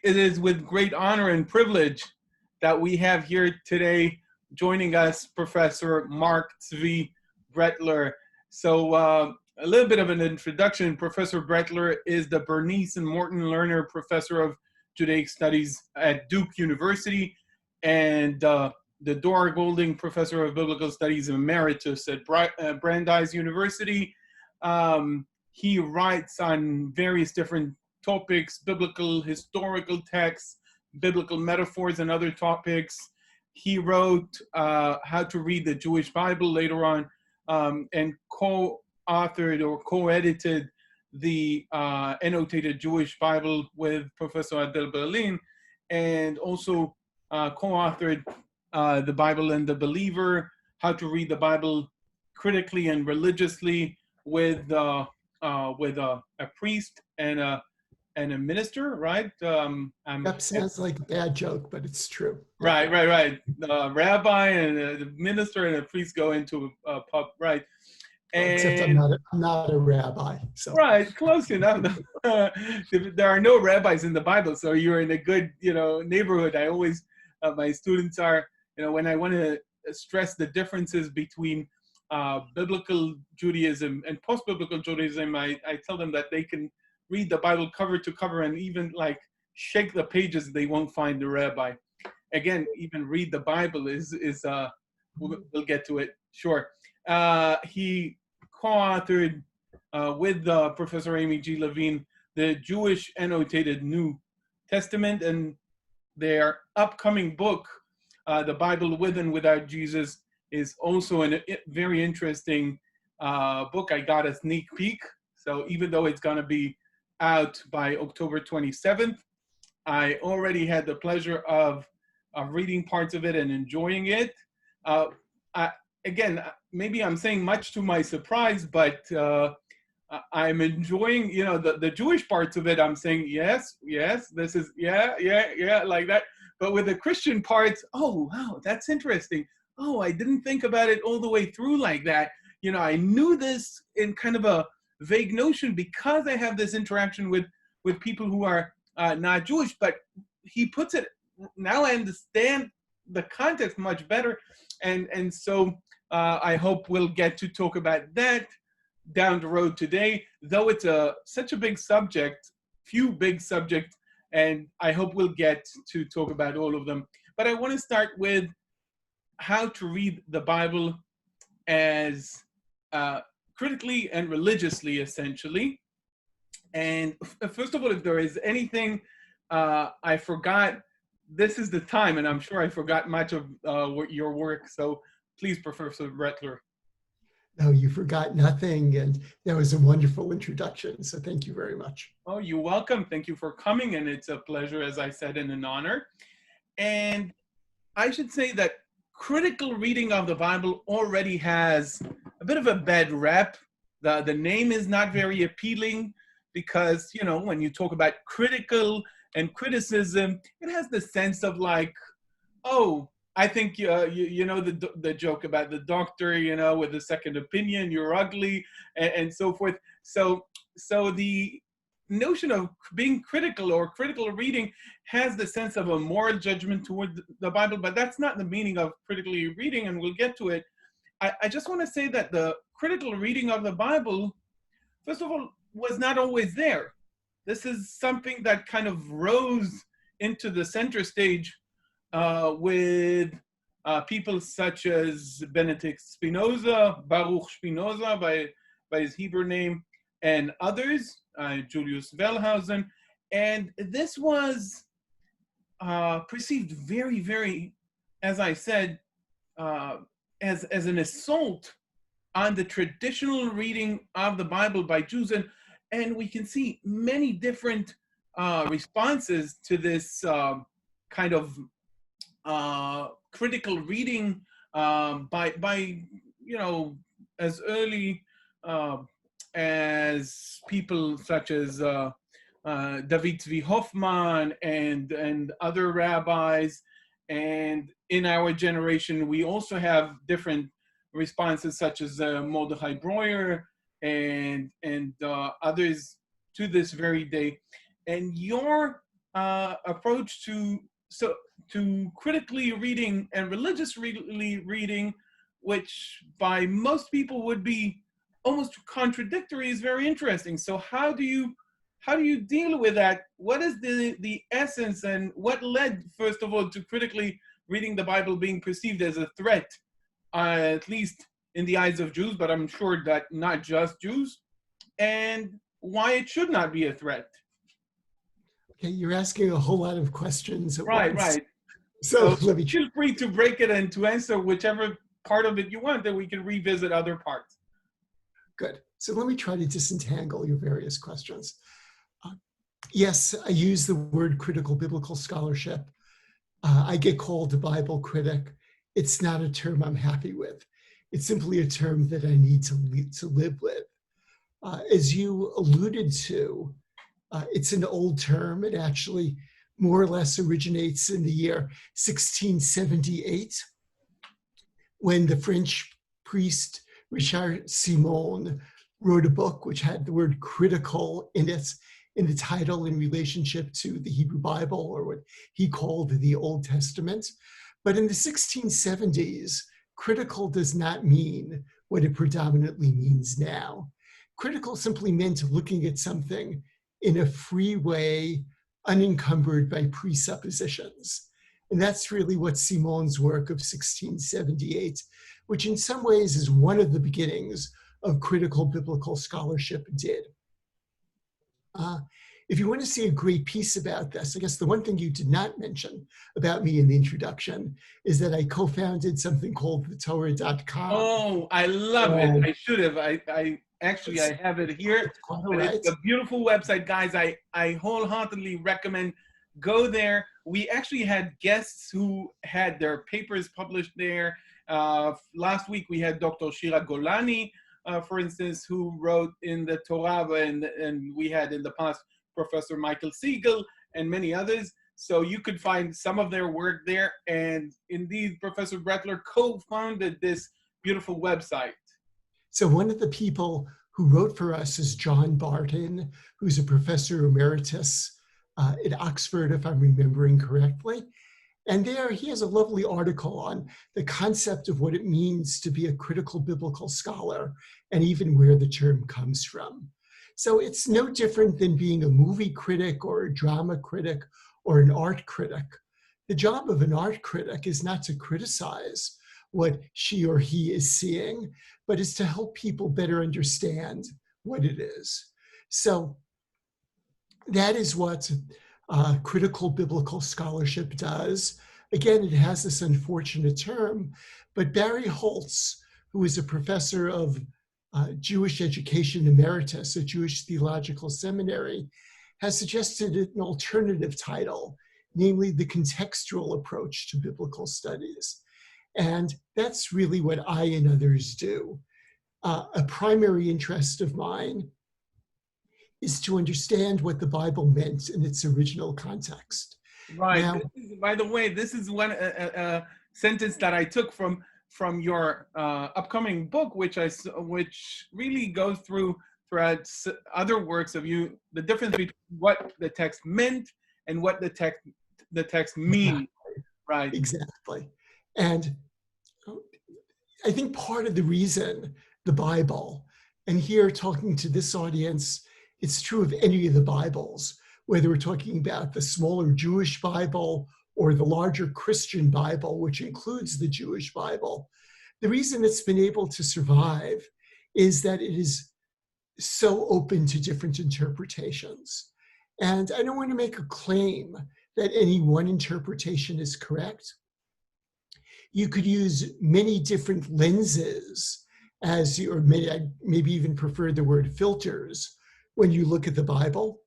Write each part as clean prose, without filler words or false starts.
it is with great honor and privilege that we have here today joining us Professor Mark Zvi Brettler. So a little bit of an introduction. Professor Brettler is the Bernice and Morton Lerner Professor of Judaic Studies at Duke University and the Dora Golding Professor of Biblical Studies Emeritus at Brandeis University. He writes on various different topics, biblical, historical texts, biblical metaphors, and other topics. He wrote How to Read the Jewish Bible later on, and co-authored or co-edited the Annotated Jewish Bible with Professor Adel Berlin, and also co-authored the Bible and the Believer, How to Read the Bible Critically and Religiously with a priest and a minister, right? That sounds like a bad joke, but it's true. Right. The rabbi and the minister and a priest go into a pub, right? And, except I'm not a rabbi. So. Right, close enough. There are no rabbis in the Bible, so you're in a good, neighborhood. I always, my students are, when I want to stress the differences between biblical Judaism and post-biblical Judaism, I tell them that they can read the Bible cover to cover and even like shake the pages, they won't find the rabbi. Again, even read the Bible is we'll get to it. Sure. He co-authored with Professor Amy G. Levine the Jewish Annotated New Testament, and their upcoming book, The Bible With and Without Jesus, is also a very interesting book. I got a sneak peek. So even though it's going to be out by October 27th, I already had the pleasure of reading parts of it and enjoying it. Again, maybe I'm saying much to my surprise, but I'm enjoying, the Jewish parts of it. I'm saying, yes, this is, yeah, like that. But with the Christian parts, oh, wow, that's interesting. Oh, I didn't think about it all the way through like that. I knew this in kind of a vague notion because I have this interaction with people who are not Jewish, but he puts it, now I understand the context much better. And so I hope we'll get to talk about that down the road today, though it's such a big subject, few big subjects, and I hope we'll get to talk about all of them. But I want to start with how to read the Bible as critically and religiously, essentially. And first of all, if there is anything I forgot, this is the time, and I'm sure I forgot much of your work. So please, Professor Brettler. No, you forgot nothing, and that was a wonderful introduction. So thank you very much. Oh, you're welcome. Thank you for coming, and it's a pleasure, as I said, and an honor. And I should say that critical reading of the Bible already has a bit of a bad rep. The name is not very appealing because, when you talk about critical and criticism, it has the sense of like, oh, I think, the joke about the doctor, with the second opinion, you're ugly, and so forth. So the notion of being critical or critical reading has the sense of a moral judgment toward the Bible, but that's not the meaning of critically reading, and we'll get to it. I just want to say that the critical reading of the Bible, first of all, was not always there. This is something that kind of rose into the center stage with people such as Benedict Spinoza, Baruch Spinoza by his Hebrew name, and others, Julius Wellhausen. And this was perceived very, very, as I said, as an assault on the traditional reading of the Bible by Jews. And we can see many different responses to this kind of critical reading by as early as people such as David Zvi Hoffman and other rabbis. And in our generation, we also have different responses such as Mordechai Breuer and others to this very day. And your approach to critically reading and religiously reading, which by most people would be almost contradictory, is very interesting. So how do you deal with that? What is the essence, and what led, first of all, to critically reading the Bible being perceived as a threat, at least in the eyes of Jews, but I'm sure that not just Jews, and why it should not be a threat? Okay, you're asking a whole lot of questions at Right, once. right. So So let me feel free to break it and to answer whichever part of it you want, then we can revisit other parts. Good. So let me try to disentangle your various questions. Yes, I use the word critical biblical scholarship. I get called a Bible critic. It's not a term I'm happy with. It's simply a term that I need to live with. As you alluded to, it's an old term. It actually more or less originates in the year 1678, when the French priest Richard Simon wrote a book which had the word critical in the title in relationship to the Hebrew Bible, or what he called the Old Testament. But in the 1670s, critical does not mean what it predominantly means now. Critical simply meant looking at something in a free way, unencumbered by presuppositions. And that's really what Simon's work of 1678, which in some ways is one of the beginnings of critical biblical scholarship, did. If you want to see a great piece about this, I guess the one thing you did not mention about me in the introduction is that I co-founded something called thetorah.com. Oh, I love it. I should have. I actually, I have it here. Quite But right. it's a beautiful website, guys. I wholeheartedly recommend go there. We actually had guests who had their papers published there. Last week we had Dr. Shira Golani, for instance, who wrote in the Torah, and we had in the past Professor Michael Siegel and many others. So you could find some of their work there. And indeed, Professor Brettler co-founded this beautiful website. So one of the people who wrote for us is John Barton, who's a professor emeritus at Oxford, if I'm remembering correctly. And there he has a lovely article on the concept of what it means to be a critical biblical scholar, and even where the term comes from. So it's no different than being a movie critic or a drama critic or an art critic. The job of an art critic is not to criticize what she or he is seeing, but is to help people better understand what it is. So that is what critical biblical scholarship does. Again, it has this unfortunate term, but Barry Holtz, who is a professor of Jewish education emeritus at Jewish Theological Seminary, has suggested an alternative title, namely the contextual approach to biblical studies. And that's really what I and others do. A primary interest of mine is to understand what the Bible meant in its original context. Right. Now, By the way, this is one sentence that I took from your upcoming book, which really goes throughout other works of you, the difference between what the text meant and what the text means. Right. Exactly. And I think part of the reason the Bible, and here talking to this audience, it's true of any of the Bibles, whether we're talking about the smaller Jewish Bible or the larger Christian Bible, which includes the Jewish Bible. The reason it's been able to survive is that it is so open to different interpretations. And I don't want to make a claim that any one interpretation is correct. You could use many different lenses or maybe even prefer the word filters when you look at the Bible.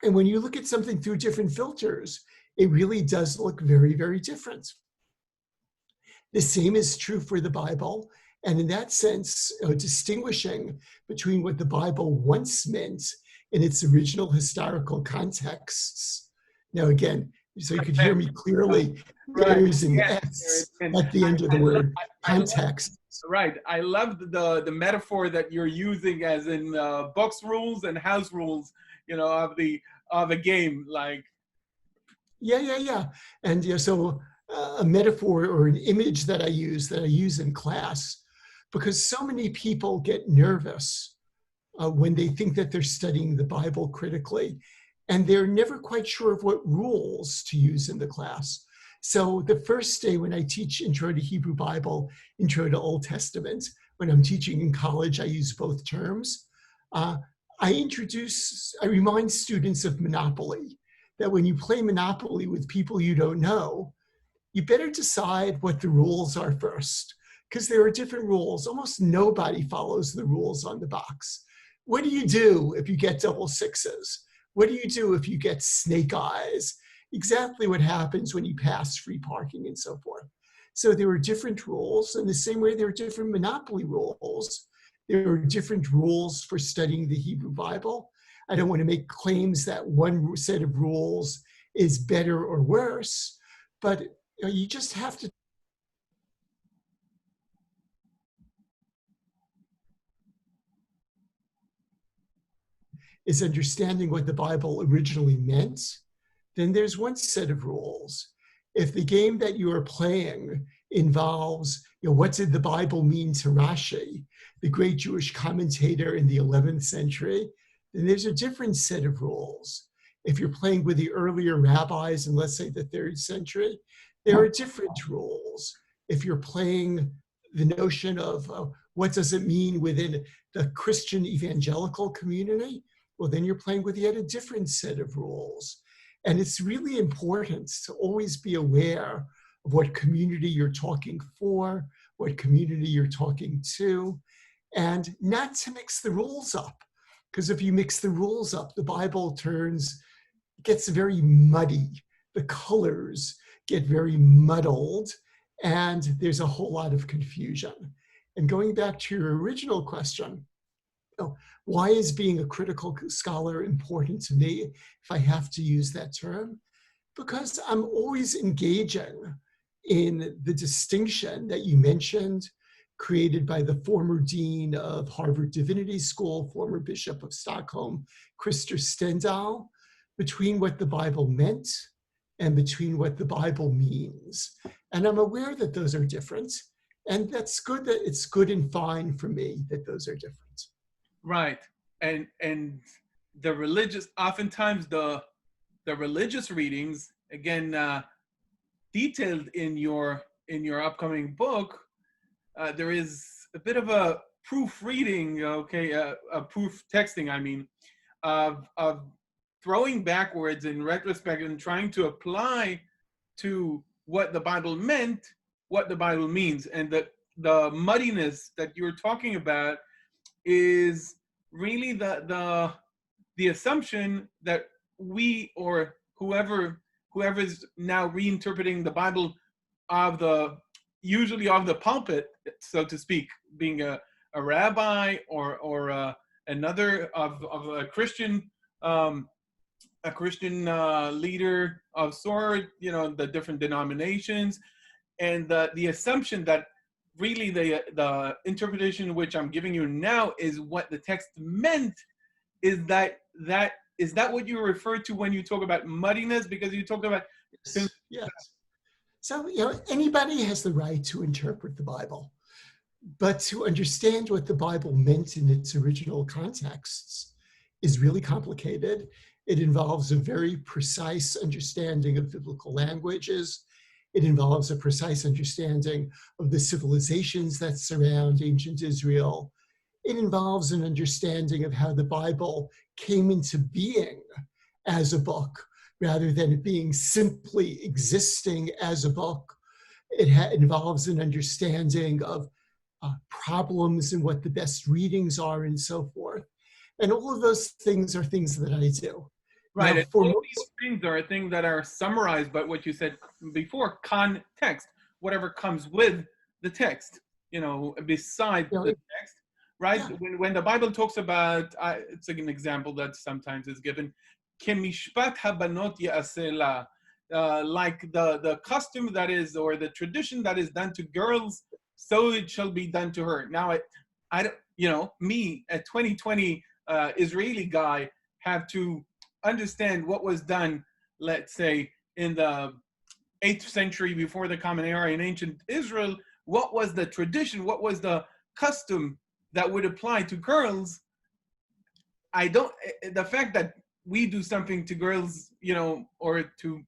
And when you look at something through different filters, it really does look very, very different. The same is true for the Bible. And in that sense, distinguishing between what the Bible once meant in its original historical contexts. Now, again, so you could hear me clearly, there's an S at the end of the word context. Right. I love the metaphor that you're using, as in box rules and house rules, of a game. Like Yeah. And so a metaphor or an image that I use in class, because so many people get nervous when they think that they're studying the Bible critically, and they're never quite sure of what rules to use in the class. So the first day when I teach Intro to Hebrew Bible, Intro to Old Testament, when I'm teaching in college, I use both terms. Uh, I remind students of Monopoly, that when you play Monopoly with people you don't know, you better decide what the rules are first, because there are different rules. Almost nobody follows the rules on the box. What do you do if you get double sixes? What do you do if you get snake eyes? Exactly what happens when you pass free parking and so forth. So there are different rules. In the same way, there are different Monopoly rules. There are different rules for studying the Hebrew Bible. I don't want to make claims that one set of rules is better or worse, but you just have to is understanding what the Bible originally meant, then there's one set of rules. If the game that you are playing involves, what did the Bible mean to Rashi, the great Jewish commentator in the 11th century, then there's a different set of rules. If you're playing with the earlier rabbis in, let's say, the 3rd century, there are different rules. If you're playing the notion of what does it mean within the Christian evangelical community, well, then you're playing with yet a different set of rules. And it's really important to always be aware of what community you're talking for, what community you're talking to, and not to mix the rules up. Because if you mix the rules up, the Bible gets very muddy. The colors get very muddled, and there's a whole lot of confusion. And going back to your original question, why is being a critical scholar important to me, if I have to use that term? Because I'm always engaging in the distinction that you mentioned, created by the former dean of Harvard Divinity School, former Bishop of Stockholm, Krister Stendahl, between what the Bible meant and between what the Bible means. And I'm aware that those are different. And that's good, that it's good and fine for me that those are different. Right. And the religious, oftentimes the religious readings, again, detailed in your upcoming book, there is a bit of a proofreading, a proof texting, I mean, of throwing backwards in retrospect and trying to apply to what the Bible meant, what the Bible means. And the muddiness that you're talking about is really the assumption that we, or whoever is now reinterpreting the Bible usually of the pulpit, so to speak, being a rabbi or another of a Christian leader of sort, the different denominations, and the assumption that really the interpretation which I'm giving you now is what the text meant. Is that what you refer to when you talk about muddiness? Because you talk about yes. So anybody has the right to interpret the Bible, but to understand what the Bible meant in its original contexts is really complicated. It involves a very precise understanding of biblical languages. It involves a precise understanding of the civilizations that surround ancient Israel. It involves an understanding of how the Bible came into being as a book, rather than it being simply existing as a book. It involves an understanding of problems and what the best readings are and so forth. And all of those things are things that I do. Right. And all these things are things that are summarized by what you said before, context, whatever comes with the text, beside the text, right? Yeah. When the Bible talks about, it's like an example that sometimes is given, Kemishpat habanot ya'aseh la, like the custom that is, or the tradition that is done to girls, so it shall be done to her. Now, I don't, me, a 2020 Israeli guy, have to understand what was done, let's say, in the 8th century before the Common Era in ancient Israel, what was the tradition, what was the custom that would apply to girls. The fact that we do something to girls, or to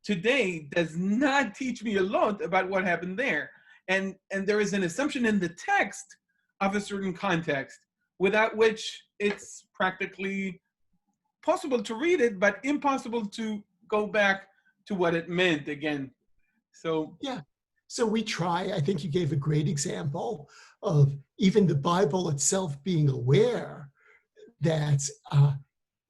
today does not teach me a lot about what happened there. And there is an assumption in the text of a certain context, without which it's practically possible to read it, but impossible to go back to what it meant again. So yeah. So we try, I think you gave a great example of even the Bible itself being aware that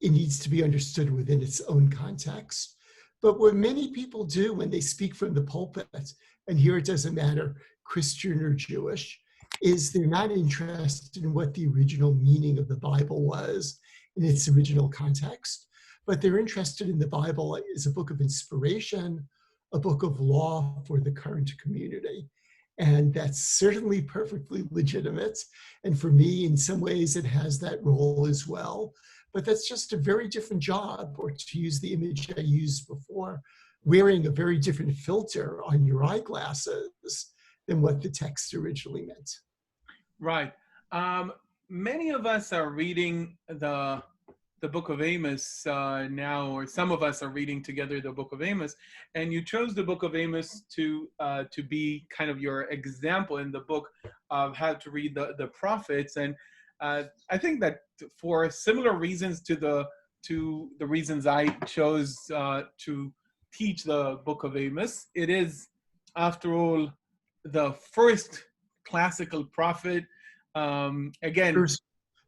it needs to be understood within its own context. But what many people do when they speak from the pulpit, and here it doesn't matter, Christian or Jewish, is they're not interested in what the original meaning of the Bible was in its original context, but they're interested in the Bible as a book of inspiration, a book of law for the current community. And that's certainly perfectly legitimate. And for me, in some ways, it has that role as well. But that's just a very different job, or to use the image I used before, wearing a very different filter on your eyeglasses than what the text originally meant. Right. Many of us are reading the book of Amos now, or some of us are reading together the book of Amos, and you chose the book of Amos to be kind of your example in the book of how to read the prophets. And I think that for similar reasons to the reasons I chose to teach the book of Amos, it is, after all, the first classical prophet. Again,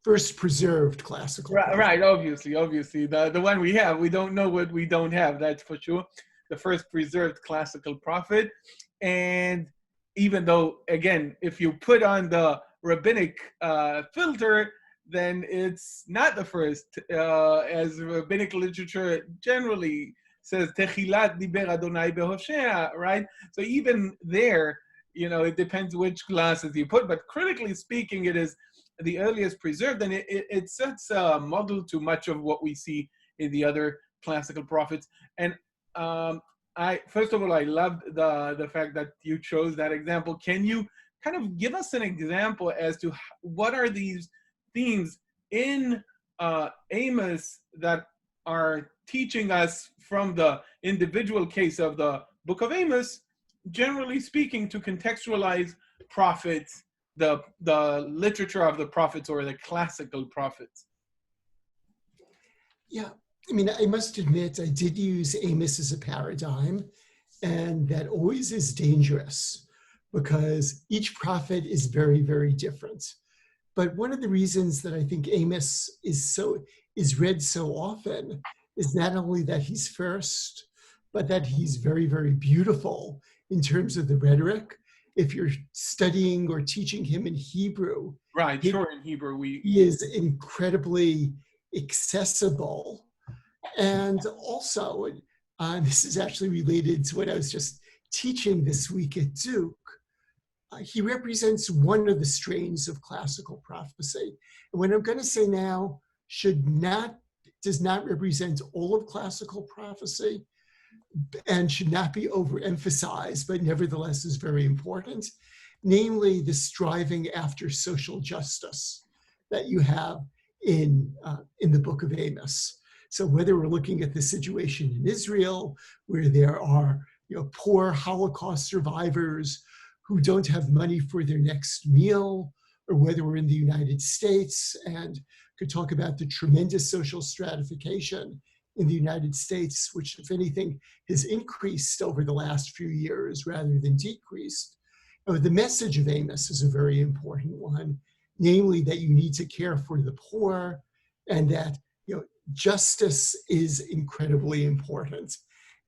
first preserved classical prophet. Right, obviously the one we have. We don't know what we don't have, that's for sure. The first preserved classical prophet. And even though, again, if you put on the rabbinic filter, then it's not the first, as rabbinic literature generally says, Techilat diber Adonai beHoshea, right? So even there, it depends which glasses you put, but critically speaking, it is the earliest preserved, and it sets a model to much of what we see in the other classical prophets. And first of all, I loved the fact that you chose that example. Can you kind of give us an example as to what are these themes in Amos that are teaching us from the individual case of the book of Amos, generally speaking, to contextualize prophets, the literature of the prophets, or the classical prophets? Yeah, I mean, I must admit, I did use Amos as a paradigm, and that always is dangerous because each prophet is very, very different. But one of the reasons that I think Amos is read so often is not only that he's first, but that he's very, very beautiful in terms of the rhetoric. If you're studying or teaching him in Hebrew, right? Sure, in Hebrew he is incredibly accessible, and also this is actually related to what I was just teaching this week at Duke. He represents one of the strains of classical prophecy, and what I'm going to say now does not represent all of classical prophecy, and should not be overemphasized, but nevertheless is very important, namely the striving after social justice that you have in the book of Amos. So whether we're looking at the situation in Israel, where there are poor Holocaust survivors who don't have money for their next meal, or whether we're in the United States and could talk about the tremendous social stratification in the United States, which, if anything, has increased over the last few years rather than decreased. The message of Amos is a very important one, namely that you need to care for the poor, and that justice is incredibly important.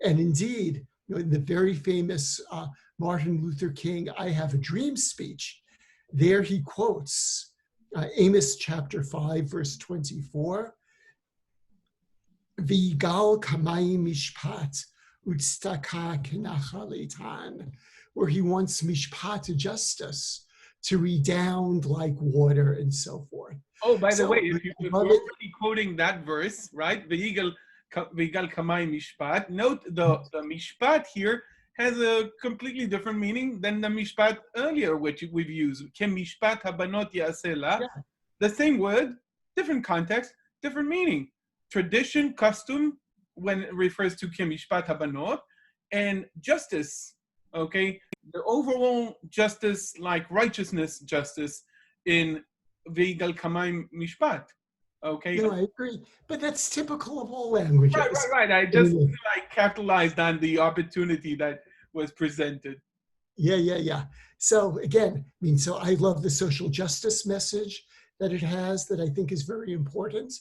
And indeed, in the very famous Martin Luther King "I Have a Dream" speech, there he quotes Amos chapter 5, verse 24, V'igal kamayim mishpat utstaka kenachal eitan, where he wants mishpat, justice, to redound like water, and so forth. Oh, by the way, if you're already quoting that verse, right? V'igal Vigal Kamai Mishpat. Note the Mishpat here has a completely different meaning than the Mishpat earlier, which we've used. Kem Mishpat Habanot Yasela. The same word, different context, different meaning. Tradition, custom, when it refers to Kem Mishpat Habanot, and justice, okay? The overall justice, like righteousness justice in Vigal Kamai Mishpat. Okay. No, I agree. But that's typical of all languages. Right. I just capitalized on the opportunity that was presented. Yeah. So again, so I love the social justice message that it has that I think is very important.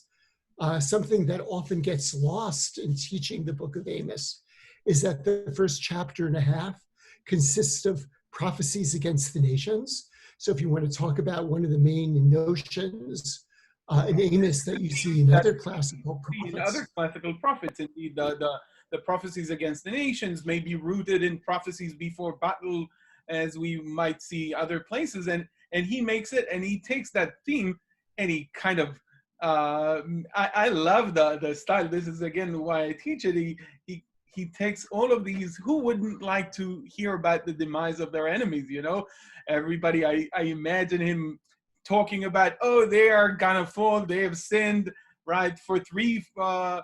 Something that often gets lost in teaching the book of Amos is that the first chapter and a half consists of prophecies against the nations. So if you want to talk about one of the main notions in Amos that you see in other classical prophets. Indeed, the prophecies against the nations may be rooted in prophecies before battle, as we might see other places. And he makes it, and he takes that theme, and he kind of, I love the style. This is, again, why I teach it. He takes all of these. Who wouldn't like to hear about the demise of their enemies, you know? Everybody, I imagine him talking about, oh, they are gonna fall, they have sinned, right? For al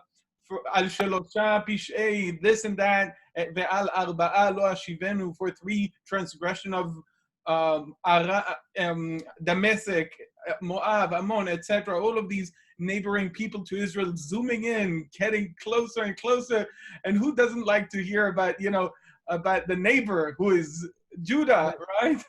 shelosha pish'ei, this and that, ve'al arba'a lo ashivenu, for 3 transgression of Damascus, Moab, Ammon, etc. All of these neighboring people to Israel zooming in, getting closer and closer. And who doesn't like to hear about, about the neighbor who is Judah, right?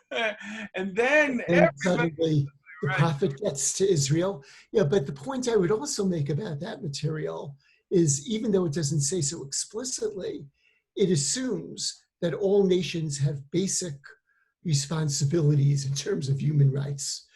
And then suddenly the prophet gets to Israel. Yeah, but the point I would also make about that material is, even though it doesn't say so explicitly, it assumes that all nations have basic responsibilities in terms of human rights,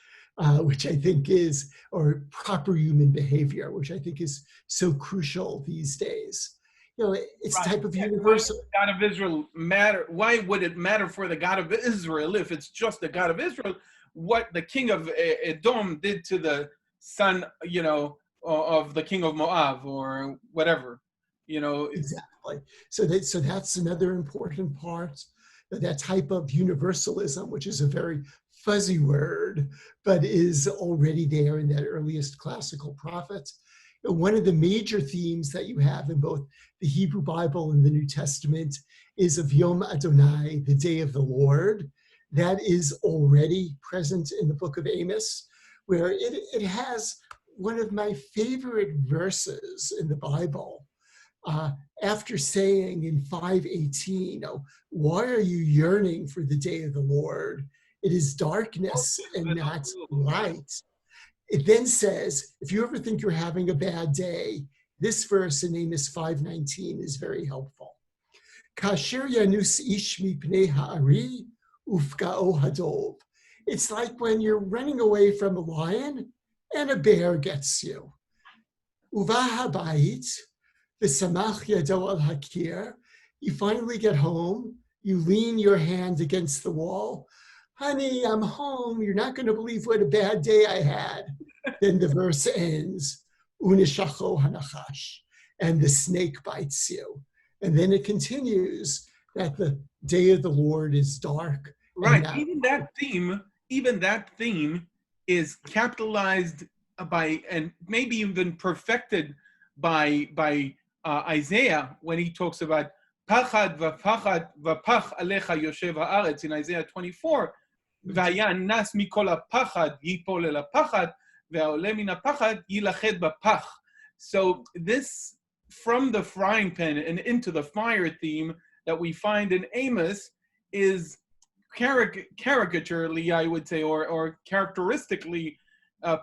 which I think is, or proper human behavior, which I think is so crucial these days. It's a type of universal. Why would the God of Israel matter? Why would it matter for the God of Israel if it's just the God of Israel? What the king of Edom did to the son, of the king of Moab or whatever, Exactly. So that's another important part. That type of universalism, which is a very fuzzy word, but is already there in that earliest classical prophets. One of the major themes that you have in both the Hebrew Bible and the New Testament is of Yom Adonai, the day of the Lord. That is already present in the book of Amos, where it has one of my favorite verses in the Bible. After saying in 5:18, why are you yearning for the day of the Lord? It is darkness and not light. It then says, if you ever think you're having a bad day, this verse in Amos 5:19 is very helpful. Kasher yanus ish mipnei ha'ari ufka'o hadov. It's like when you're running away from a lion and a bear gets you. Uva habayit, v'samach yado al hakir. You finally get home, you lean your hand against the wall. Honey, I'm home. You're not going to believe what a bad day I had. Then the verse ends, unishacho hanachash, and the snake bites you. And then it continues that the day of the Lord is dark. Right. Even that theme is capitalized by, and maybe even perfected by Isaiah when he talks about pachad v'pachad v'pach alecha yoshev haaretz in Isaiah 24. והיה נס מכל הפחד ייפול אל הפחד והעולה מן הפחד יילכד בפח. So this, from the frying pan and into the fire theme that we find in Amos, is caricaturely, I would say, or characteristically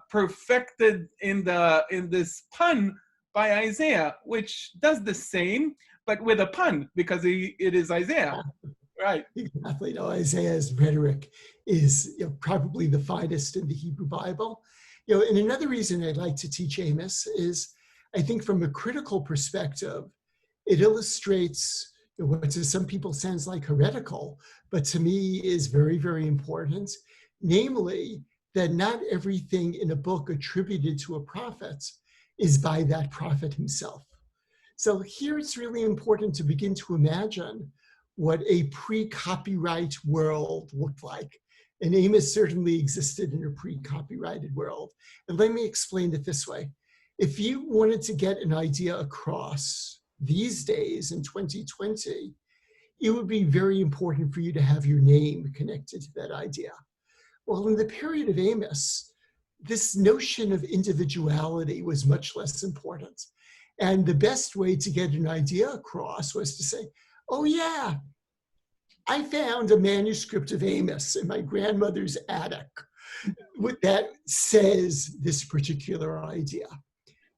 perfected in this pun by Isaiah, which does the same, but with a pun, because it is Isaiah. Right. Exactly. Isaiah's rhetoric is probably the finest in the Hebrew Bible. And another reason I like to teach Amos is, I think from a critical perspective, it illustrates what to some people sounds like heretical, but to me is very, very important. Namely, that not everything in a book attributed to a prophet is by that prophet himself. So here it's really important to begin to imagine what a pre-copyright world looked like. And Amos certainly existed in a pre-copyrighted world. And let me explain it this way. If you wanted to get an idea across these days in 2020, it would be very important for you to have your name connected to that idea. Well, in the period of Amos, this notion of individuality was much less important. And the best way to get an idea across was to say, oh yeah, I found a manuscript of Amos in my grandmother's attic that says this particular idea.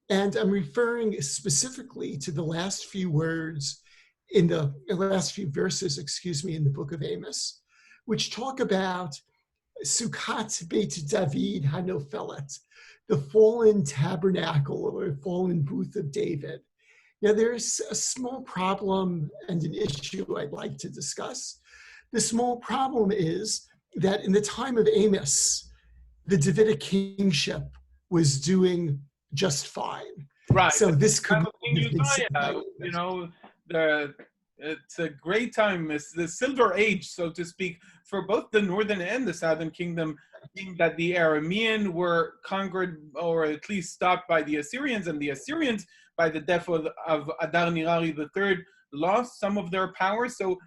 And I'm referring specifically to the last few words in the last few verses, in the book of Amos, which talk about Sukkot Beit David Hanofelet, the fallen tabernacle or fallen booth of David. Now, there's a small problem and an issue I'd like to discuss. The small problem is that in the time of Amos, the Davidic kingship was doing just fine. Right. So this could King Uzziah, you know, it's a great time. It's the silver age, so to speak, for both the northern and the southern kingdom, being that the Aramean were conquered or at least stopped by the Assyrians, and the Assyrians, by the death of Adar-nirari III, lost some of their power. So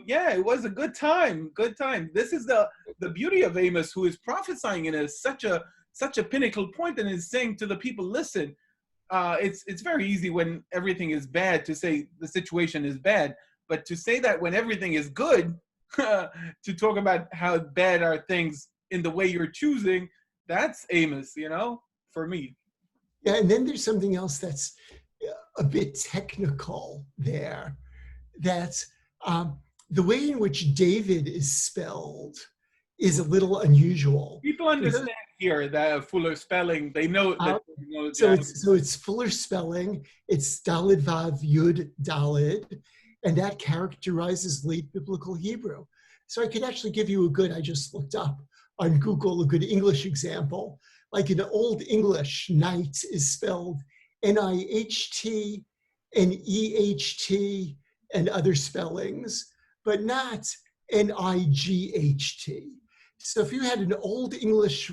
yeah, it was a good time. Good time. This is the beauty of Amos, who is prophesying in such a pinnacle point, and is saying to the people, listen, it's very easy when everything is bad to say the situation is bad, but to say that when everything is good, to talk about how bad are things in the way you're choosing, that's Amos, you know, for me. Yeah, and then there's something else that's a bit technical there, that the way in which David is spelled is a little unusual. People understand here that fuller spelling. They know that. So it's fuller spelling. It's Daled Vav Yud Daled, and that characterizes late biblical Hebrew. So I could actually give you I just looked up on Google a good English example. Like in Old English, night is spelled N-I-H-T and E-H-T and other spellings, but not N-I-G-H-T. So if you had an Old English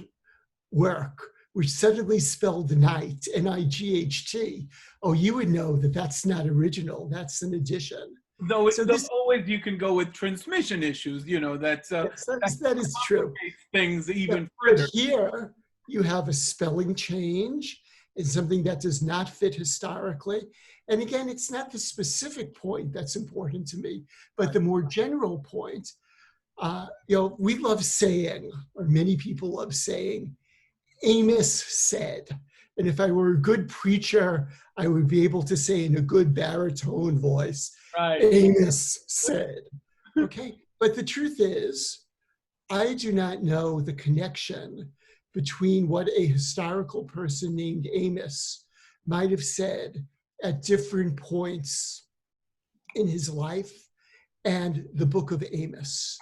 work which suddenly spelled night, N-I-G-H-T, oh, you would know that that's not original, that's an addition. Though always you can go with transmission issues, you know, that is true. Things even further. But here you have a spelling change. It's something that does not fit historically. And again, it's not the specific point that's important to me, but the more general point. You know, we love saying, or many people love saying, Amos said. And if I were a good preacher, I would be able to say in a good baritone voice, right, Amos said. Okay, but the truth is, I do not know the connection between what a historical person named Amos might have said at different points in his life and the book of Amos.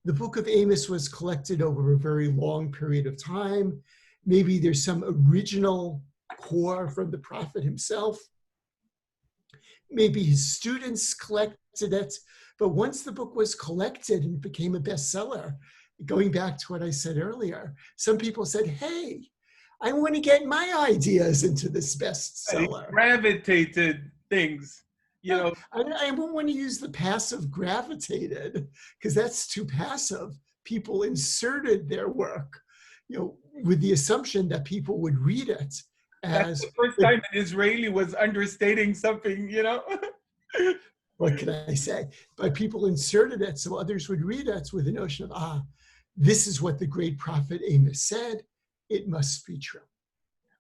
The book of Amos was collected over a very long period of time. Maybe there's some original core from the prophet himself. Maybe his students collected it. But once the book was collected and became a bestseller, going back to what I said earlier, some people said, hey, I want to get my ideas into this bestseller. Gravitated things, you know. I won't want to use the passive gravitated, because that's too passive. People inserted their work, you know, with the assumption that people would read it as— That's the first time an Israeli was understating something, you know. What can I say? But people inserted it so others would read it with the notion of, this is what the great prophet Amos said. It must be true.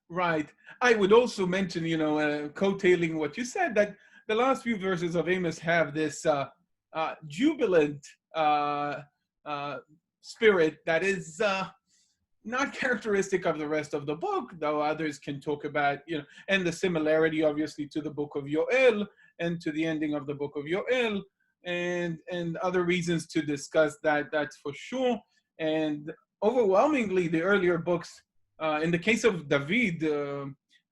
Right. I would also mention, you know, coattailing what you said, that the last few verses of Amos have this jubilant spirit that is not characteristic of the rest of the book, though others can talk about, you know, and the similarity obviously to the book of Yoel and to the ending of the book of Yoel, and other reasons to discuss that, that's for sure. And overwhelmingly, the earlier books, in the case of David,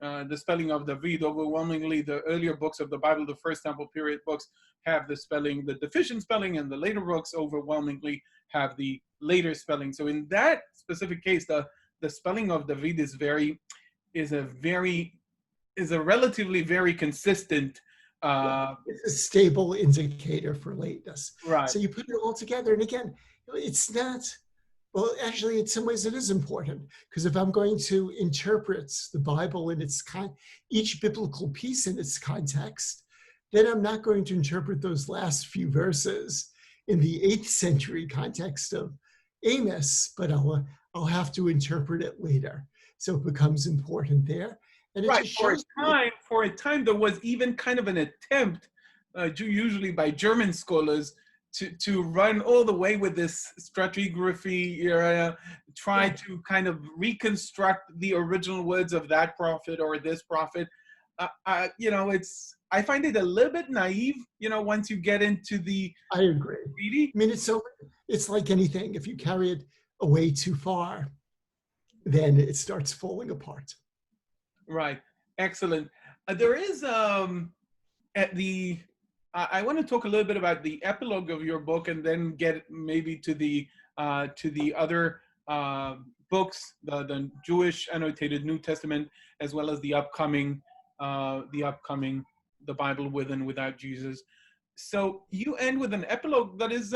the spelling of David. Overwhelmingly, the earlier books of the Bible, the First Temple period books, have the spelling, the deficient spelling, and the later books overwhelmingly have the later spelling. So in that specific case, the spelling of David is a relatively very consistent. It's a stable indicator for lateness. Right. So you put it all together, and again, it's not. Well, actually, in some ways, it is important, because if I'm going to interpret the Bible in each biblical piece in its context, then I'm not going to interpret those last few verses in the 8th century context of Amos, but I'll have to interpret it later. So it becomes important there. And it right. just shows For a time, there was even kind of an attempt, usually by German scholars, to run all the way with this stratigraphy, try to kind of reconstruct the original words of that prophet or this prophet. I find it a little bit naive, once you get into the. I agree. Really? I mean, it's like anything. If you carry it away too far, then it starts falling apart. Right. Excellent. There is I want to talk a little bit about the epilogue of your book, and then get maybe to the other books, the Jewish annotated New Testament, as well as the upcoming The Bible with and Without Jesus. So you end with an epilogue that is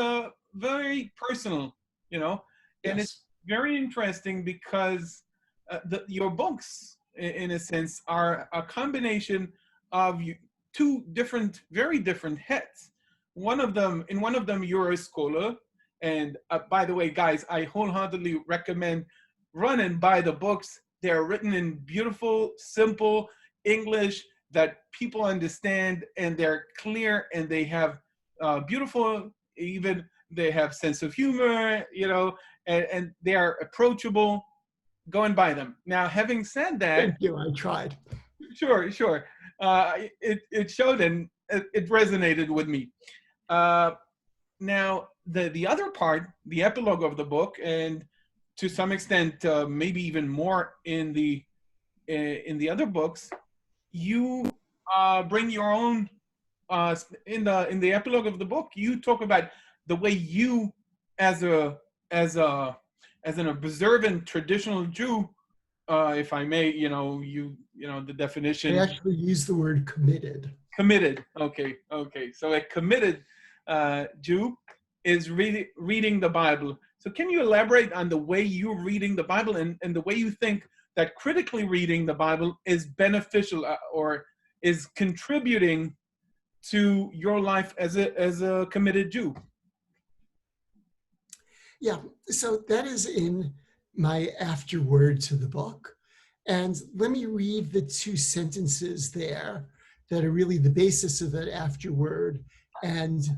very personal, and Yes. it's very interesting because your books, in a sense, are a combination of two very different heads. In one of them, you're a scholar. And by the way, guys, I wholeheartedly recommend run and buy the books. They're written in beautiful, simple English that people understand, and they're clear, and they have beautiful, even they have sense of humor, and they are approachable. Go and buy them. Now, having said that. Thank you, I tried. Sure. It showed, and it resonated with me. Now, the other part, the epilogue of the book, and to some extent, maybe even more in the other books, you bring your own. In the epilogue of the book, you talk about the way you, as an observant traditional Jew, if I may, the definition. I actually use the word committed. Committed. Okay. So a committed Jew is reading the Bible. So can you elaborate on the way you're reading the Bible, and the way you think that critically reading the Bible is beneficial or is contributing to your life as a committed Jew? Yeah, so that is in my afterword to the book. And let me read the 2 sentences there that are really the basis of that afterword and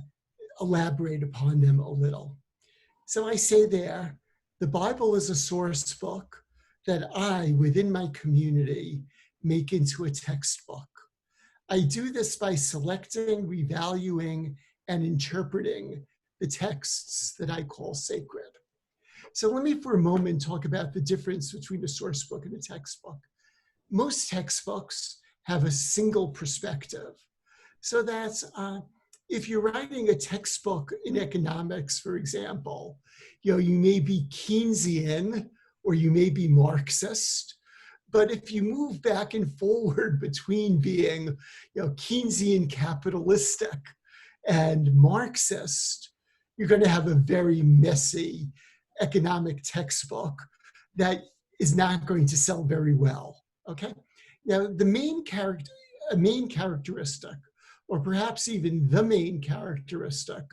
elaborate upon them a little. So I say there, the Bible is a source book that I, within my community, make into a textbook. I do this by selecting, revaluing, and interpreting the texts that I call sacred. So let me for a moment talk about the difference between a source book and a textbook. Most textbooks have a single perspective. So that if you're writing a textbook in economics, for example, you may be Keynesian or you may be Marxist. But if you move back and forward between being Keynesian capitalistic and Marxist, you're going to have a very messy economic textbook that is not going to sell very well. Okay. Now, a main characteristic, or perhaps even the main characteristic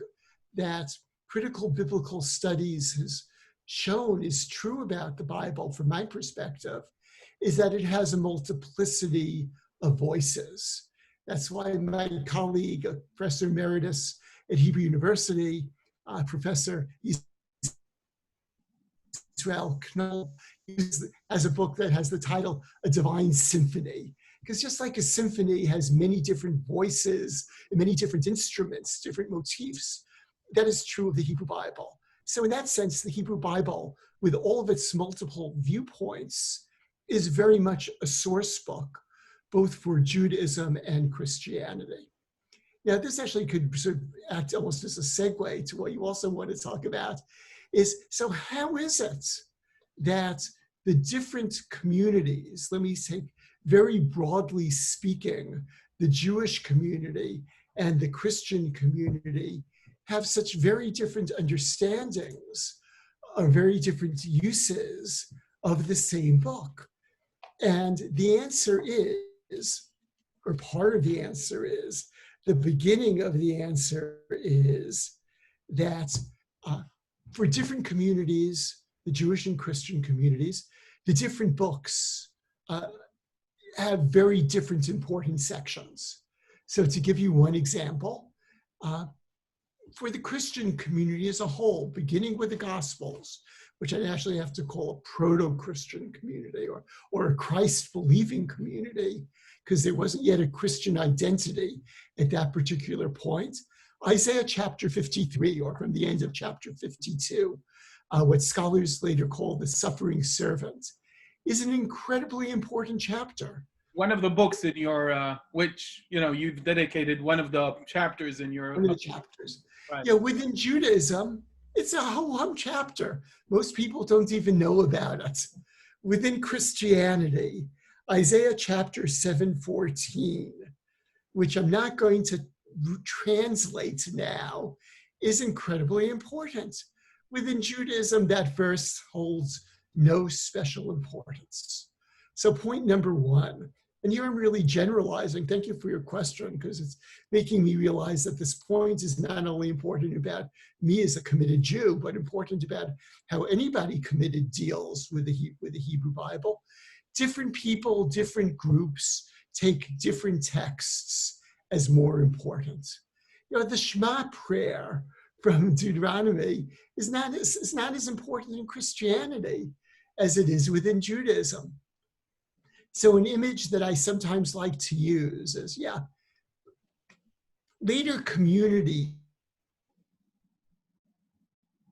that critical biblical studies has shown is true about the Bible, from my perspective, is that it has a multiplicity of voices. That's why my colleague, Professor Emeritus at Hebrew University, Professor Israel Knoll, has a book that has the title A Divine Symphony. Because just like a symphony has many different voices and many different instruments, different motifs, that is true of the Hebrew Bible. So in that sense, the Hebrew Bible, with all of its multiple viewpoints, is very much a source book both for Judaism and Christianity. Now, this actually could sort of act almost as a segue to what you also want to talk about is, so how is it that the different communities, let me take very broadly speaking, the Jewish community and the Christian community have such very different understandings or very different uses of the same book? And the answer is, or part of the answer is, the beginning of the answer is that for different communities, the Jewish and Christian communities, the different books have very different important sections. So to give you one example, for the Christian community as a whole, beginning with the Gospels, which I'd actually have to call a proto-Christian community or a Christ-believing community, because there wasn't yet a Christian identity at that particular point. Isaiah chapter 53, or from the end of chapter 52, what scholars later call the suffering servant, is an incredibly important chapter. One of the books in your, which, you've dedicated one of the chapters in your. One of the chapters. Right. Yeah, within Judaism, it's a whole chapter. Most people don't even know about it. Within Christianity, Isaiah chapter 7:14, which I'm not going to translate now, is incredibly important. Within Judaism, that verse holds no special importance. So point number one, and here I'm really generalizing, thank you for your question, because it's making me realize that this point is not only important about me as a committed Jew, but important about how anybody committed deals with the Hebrew Bible. Different people, different groups take different texts as more important. The Shema prayer from Deuteronomy is not as important in Christianity as it is within Judaism. So an image that I sometimes like to use is, later community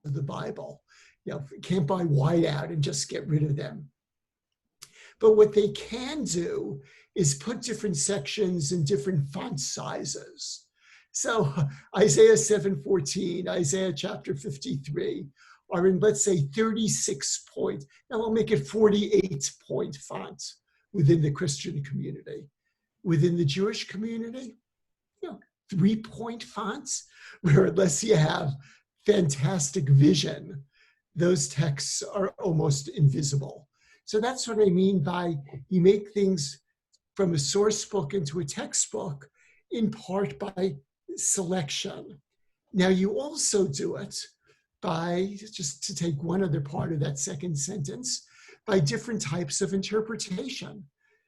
of the Bible, can't buy whiteout and just get rid of them. But what they can do is put different sections in different font sizes. So Isaiah 7:14, Isaiah chapter 53 are in, let's say, 36 point, now we'll make it 48 point font within the Christian community. Within the Jewish community, 3-point fonts, where unless you have fantastic vision, those texts are almost invisible. So that's what I mean by you make things from a source book into a textbook, in part by selection. Now you also do it by, just to take one other part of that second sentence, by different types of interpretation.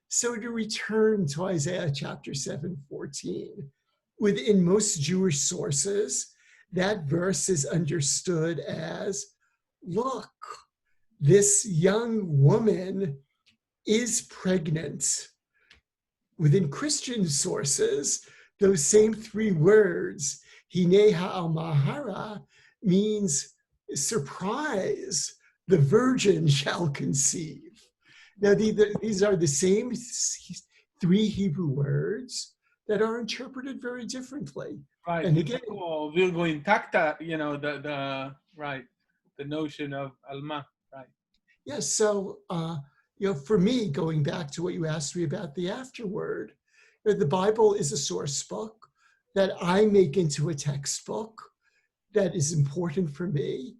So to return to Isaiah chapter 7:14, within most Jewish sources, that verse is understood as, look, this young woman is pregnant. Within Christian sources, those same three words, Hine ha'almahara, means surprise, the virgin shall conceive. Now, these are the same three Hebrew words that are interpreted very differently. Right. And again, Virgo intacta, the notion of alma, right? Yes. So, for me, going back to what you asked me about the afterword, the Bible is a source book that I make into a textbook that is important for me.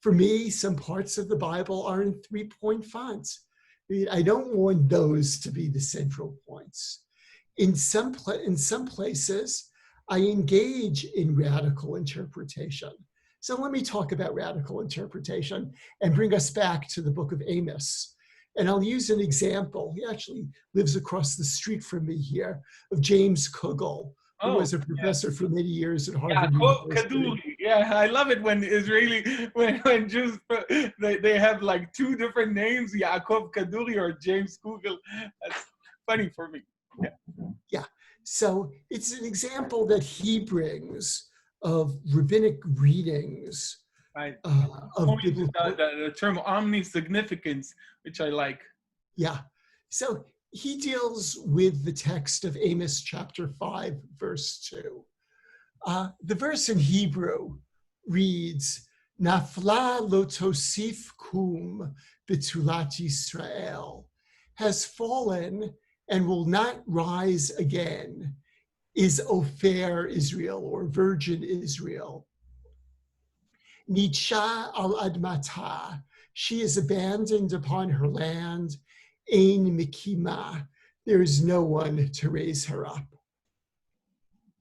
For me, some parts of the Bible are in 3-point fonts. I don't want those to be the central points. In some places, I engage in radical interpretation. So let me talk about radical interpretation and bring us back to the book of Amos. And I'll use an example. He actually lives across the street from me here, of James Kugel, who was a professor for many years at Harvard University. Kaduri. Yeah, I love it when when Jews, they have like two different names, Yaakov Kaduri or James Kugel. That's funny for me. Yeah. So it's an example that he brings of rabbinic readings. Right. Of biblical, the term omnisignificance, which I like. Yeah. So he deals with the text of Amos chapter 5, verse 2. The verse in Hebrew reads, Nafla lo tosif kum betulat Yisrael, has fallen and will not rise again, is Ofer Israel, or virgin Israel. Nidsha al admata, she is abandoned upon her land. Ein mikima, there is no one to raise her up.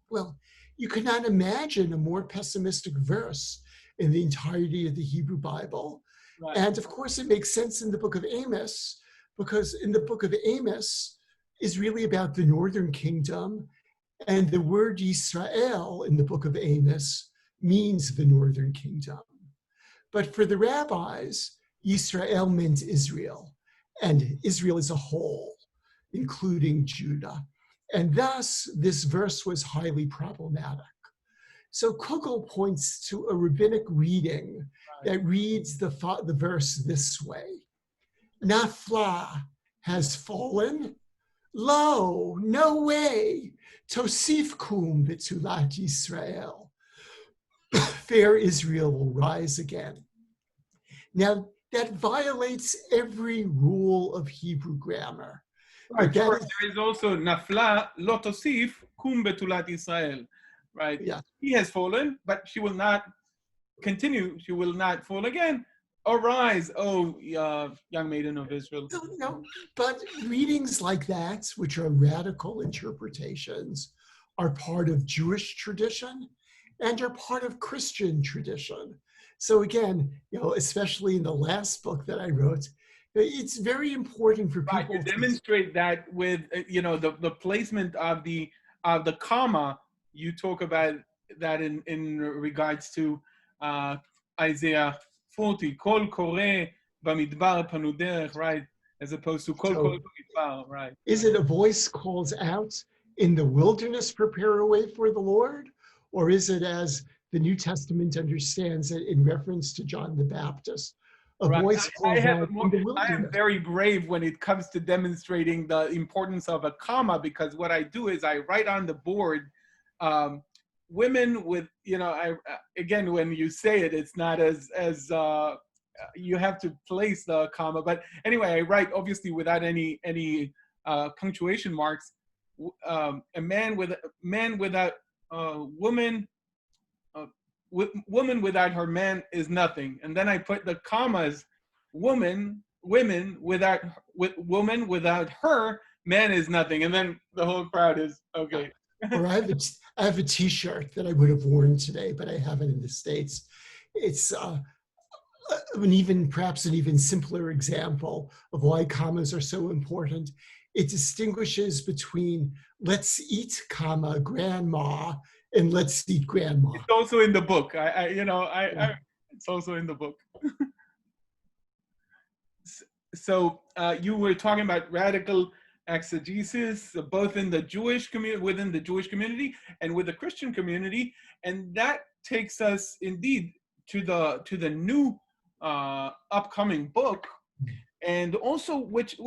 Well, you cannot imagine a more pessimistic verse in the entirety of the Hebrew Bible. Right. And of course, it makes sense in the book of Amos, because in the book of Amos is really about the northern kingdom. And the word Yisrael in the book of Amos means the northern kingdom. But for the rabbis, Yisrael meant Israel, and Israel as a whole, including Judah. And thus, this verse was highly problematic. So Kugel points to a rabbinic reading that reads the verse this way. Nafla, has fallen. Lo, no way. Tosif kum betulat Yisrael. Fair Israel will rise again. Now, that violates every rule of Hebrew grammar. Right, sure. There is also nafla lo tosif kum betulat Israel, right? Yeah. He has fallen, but she will not continue. She will not fall again. Arise, oh young maiden of Israel. No, but readings like that, which are radical interpretations, are part of Jewish tradition and are part of Christian tradition. So again, especially in the last book that I wrote, it's very important for people to demonstrate that with the placement of the comma. You talk about that in regards to Isaiah 40, Kol Koreh Bamidbar Panu Derech, right? As opposed to Kol Koreh Bamidbar, right? Is it a voice calls out, in the wilderness prepare a way for the Lord? Or is it, as the New Testament understands it, in reference to John the Baptist? A voice calls out in the wilderness. I am very brave when it comes to demonstrating the importance of a comma, because what I do is I write on the board, women with, again, when you say it, it's not as you have to place the comma. But anyway, I write obviously without any punctuation marks. A man without woman. Woman without her man is nothing, and then I put the commas. Women without her man is nothing, and then the whole crowd is okay. Or I have a T-shirt that I would have worn today, but I have it in the States. It's perhaps an even simpler example of why commas are so important. It distinguishes between let's eat, comma, grandma, and let's eat grandma. It's also in the book. It's also in the book. So you were talking about radical exegesis, both in the Jewish community, within the Jewish community, and with the Christian community, and that takes us indeed to the new upcoming book, and also which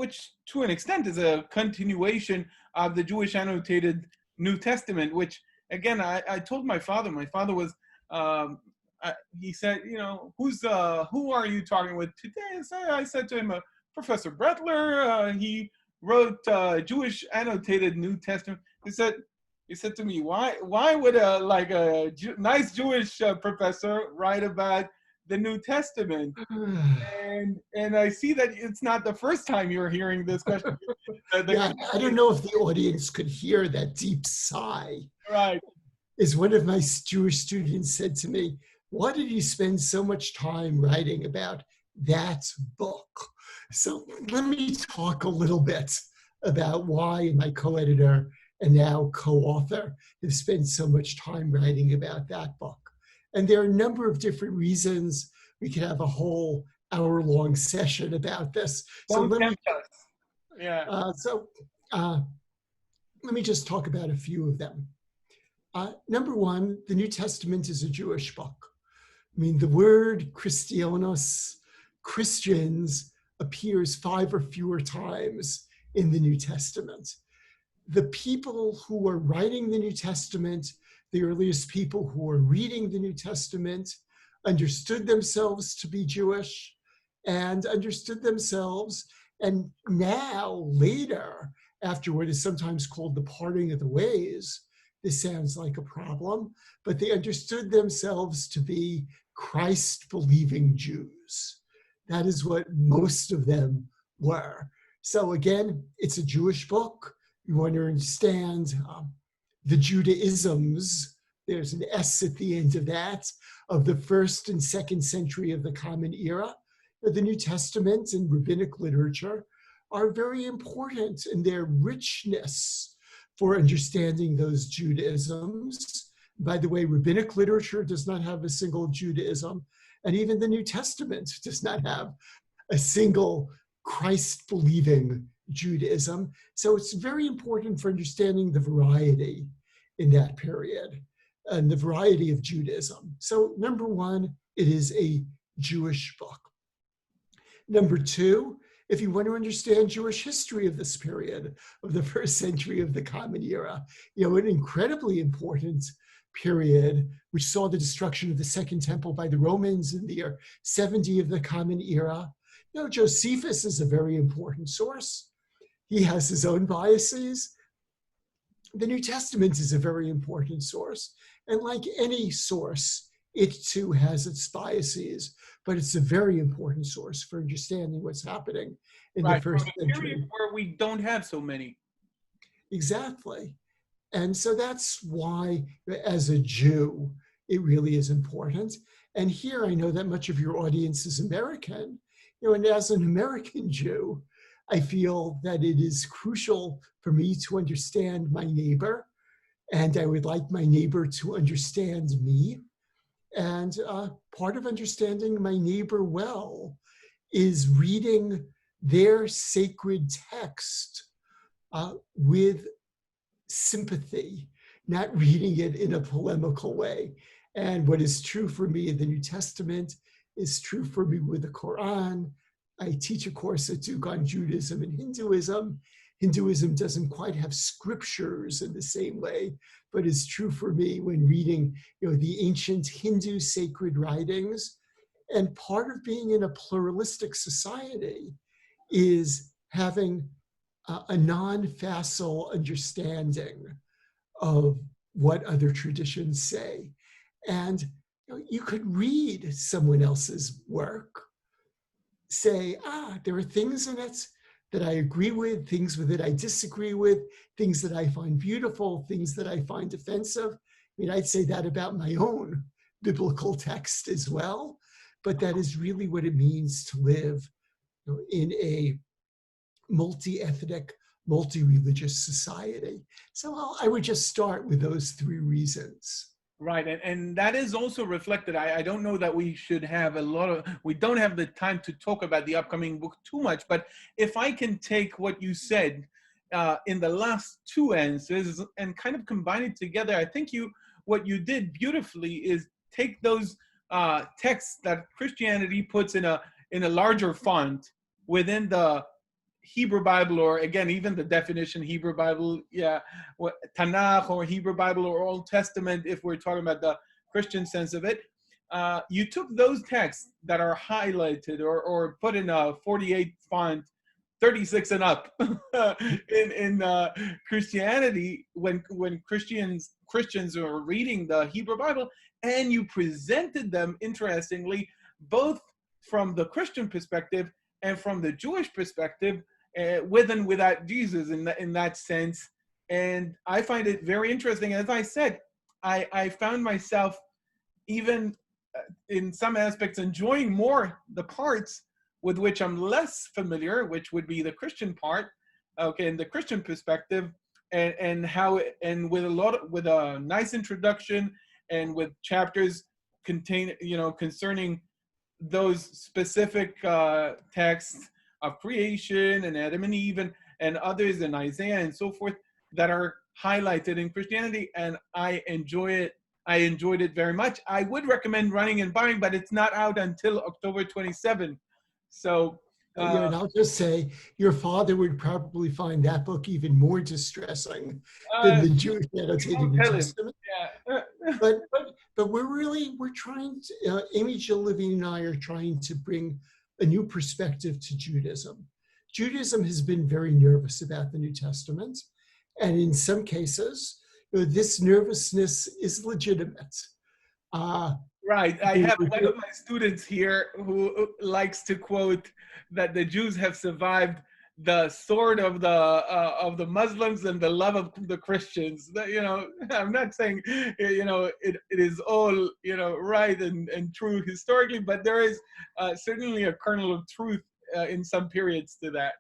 to an extent is a continuation of the Jewish annotated New Testament, which again I told my father. My father was he said, who are you talking with today? So I said to him, Professor Bretler. He wrote Jewish annotated New Testament. He said to me, why would a nice Jewish professor write about the New Testament? And I see that it's not the first time you're hearing this question. I don't know if the audience could hear that deep sigh. Right. Is one of my Jewish students said to me, why did you spend so much time writing about that book? So let me talk a little bit about why my co-editor and now co-author have spent so much time writing about that book. And there are a number of different reasons. We could have a whole hour-long session about this. So let me just talk about a few of them. Number one, the New Testament is a Jewish book. I mean, the word Christianos, Christians, appears 5 or fewer times in the New Testament. The people who were writing the New Testament, the earliest people who were reading the New Testament, understood themselves to be Jewish and understood themselves. And now, later, after what is sometimes called the parting of the ways, this sounds like a problem, but they understood themselves to be Christ-believing Jews. That is what most of them were. So again, it's a Jewish book. You want to understand the Judaisms, there's an S at the end of that, of the 1st and 2nd century of the Common Era. The New Testament and rabbinic literature are very important in their richness for understanding those Judaisms. By the way, rabbinic literature does not have a single Judaism, and even the New Testament does not have a single Christ-believing Judaism. So it's very important for understanding the variety in that period and the variety of Judaism. So number one, it is a Jewish book. Number two, if you want to understand Jewish history of this period, of the 1st century of the Common Era, an incredibly important period, which saw the destruction of the Second Temple by the Romans in the year 70 of the Common Era. Josephus is a very important source. He has his own biases. The New Testament is a very important source. And like any source, it too has its biases, but it's a very important source for understanding what's happening in the first century. Period where we don't have so many. Exactly. And so that's why, as a Jew, it really is important. And here I know that much of your audience is American, and as an American Jew, I feel that it is crucial for me to understand my neighbor, and I would like my neighbor to understand me. And part of understanding my neighbor well is reading their sacred text with sympathy, not reading it in a polemical way. And what is true for me in the New Testament is true for me with the Quran. I teach a course at Duke on Judaism and Hinduism. Hinduism doesn't quite have scriptures in the same way, but it's true for me when reading the ancient Hindu sacred writings. And part of being in a pluralistic society is having a non-facile understanding of what other traditions say. And you could read someone else's work, say, there are things in it that I agree with, things with it I disagree with, things that I find beautiful, things that I find offensive. I'd say that about my own biblical text as well, but that is really what it means to live in a multi-ethnic, multi-religious society. So I would just start with those 3 reasons. Right, and that is also reflected. I don't know that we should have we don't have the time to talk about the upcoming book too much, but if I can take what you said in the last 2 answers and kind of combine it together, I think what you did beautifully is take those texts that Christianity puts in a larger font within the Hebrew Bible, or again, even the definition Hebrew Bible, Tanakh or Hebrew Bible or Old Testament, if we're talking about the Christian sense of it. You took those texts that are highlighted or put in a 48 font, 36 and up in Christianity, when Christians are reading the Hebrew Bible, and you presented them, interestingly, both from the Christian perspective and from the Jewish perspective, with and without Jesus in that sense. And I find it very interesting. As I said, I found myself even in some aspects enjoying more the parts with which I'm less familiar, which would be the Christian part, okay, in the Christian perspective, and how, and with a nice introduction and with chapters concerning those specific texts of creation and Adam and Eve and others in Isaiah and so forth that are highlighted in Christianity, and I enjoy it. I enjoyed it very much. I would recommend running and buying, but it's not out until October 27. So And I'll just say, your father would probably find that book even more distressing than the Jewish annotated Don't New tell him. Testament. Yeah. But we're trying to, Amy Jill Levine and I are trying to bring a new perspective to Judaism. Judaism has been very nervous about the New Testament. And in some cases, this nervousness is legitimate. Right. I have one of my students here who likes to quote that the Jews have survived the sword of the Muslims and the love of the Christians. I'm not saying it is all right and true historically, but there is certainly a kernel of truth in some periods to that.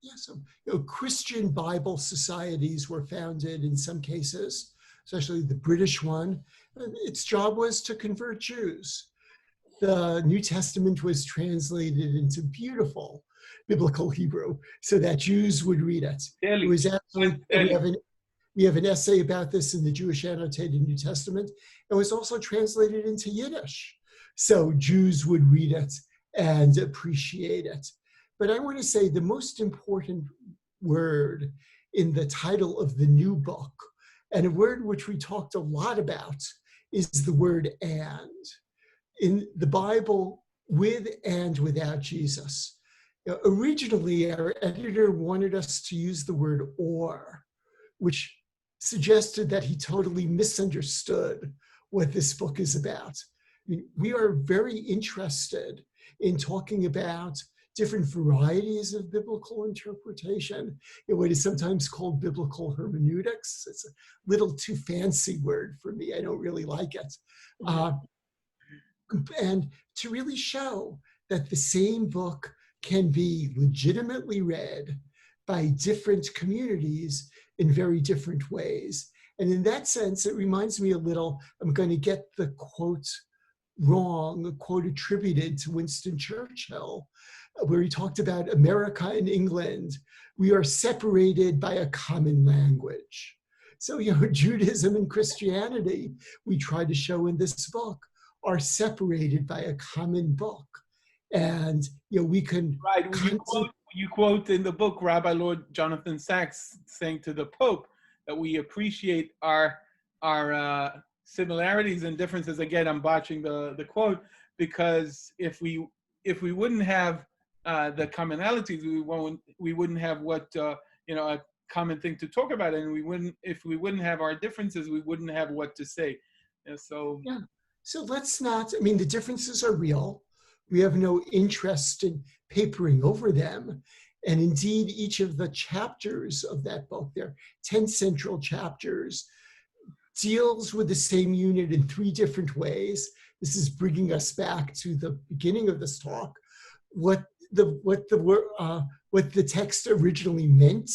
Yeah, so Christian Bible societies were founded in some cases, especially the British one. Its job was to convert Jews. The New Testament was translated into beautiful biblical Hebrew so that Jews would read it. It was absolutely, we have an essay about this in the Jewish Annotated New Testament. It was also translated into Yiddish, so Jews would read it and appreciate it. But I want to say the most important word in the title of the new book, and a word which we talked a lot about, is the word "and." In the Bible, with and without Jesus. Originally, our editor wanted us to use the word "or," which suggested that he totally misunderstood what this book is about. We are very interested in talking about different varieties of biblical interpretation, what is sometimes called biblical hermeneutics. It's a little too fancy word for me. I don't really like it. And to really show that the same book can be legitimately read by different communities in very different ways. And in that sense, it reminds me a little, I'm going to get the quote wrong, a quote attributed to Winston Churchill, where he talked about America and England. We are separated by a common language. So, Judaism and Christianity, we try to show in this book, are separated by a common book. And, we can... Right, you quote in the book Rabbi Lord Jonathan Sacks saying to the Pope that we appreciate our similarities and differences. Again, I'm botching the quote, because if we wouldn't have the commonalities, we wouldn't have what a common thing to talk about, and if we wouldn't have our differences, we wouldn't have what to say. So let's not, the differences are real. We have no interest in papering over them. And indeed, each of the chapters of that book, there are 10 central chapters, deals with the same unit in 3 different ways. This is bringing us back to the beginning of this talk, what the text originally meant,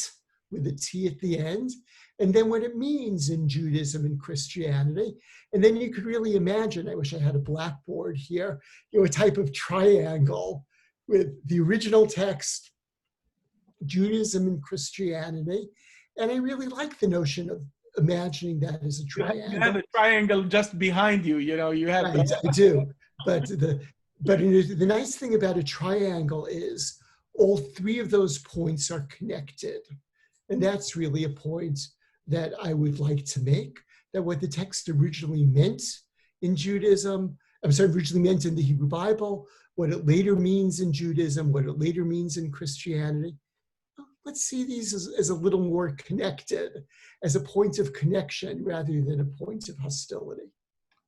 with a T at the end, and then what it means in Judaism and Christianity. And then you could really imagine, I wish I had a blackboard here, a type of triangle with the original text, Judaism and Christianity. And I really like the notion of imagining that as a triangle. You have a triangle just behind you, you have... Right, I do. But the nice thing about a triangle is all 3 of those points are connected. And that's really a point that I would like to make, that what the text originally meant in Judaism, originally meant in the Hebrew Bible, what it later means in Judaism, what it later means in Christianity. Let's see these as a little more connected, as a point of connection rather than a point of hostility.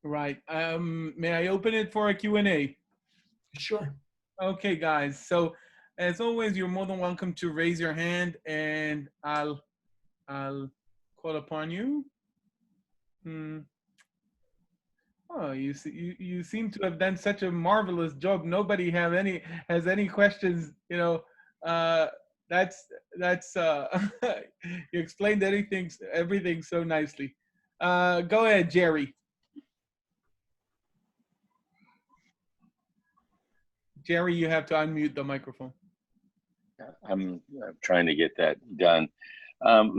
Right. May I open it for a Q&A? Sure. Okay, guys. So as always, you're more than welcome to raise your hand, and I'll call upon you. Oh, you seem to have done such a marvelous job. Nobody has any questions. That's you explained everything so nicely. Go ahead, Jerry. Jerry, you have to unmute the microphone. I'm trying to get that done.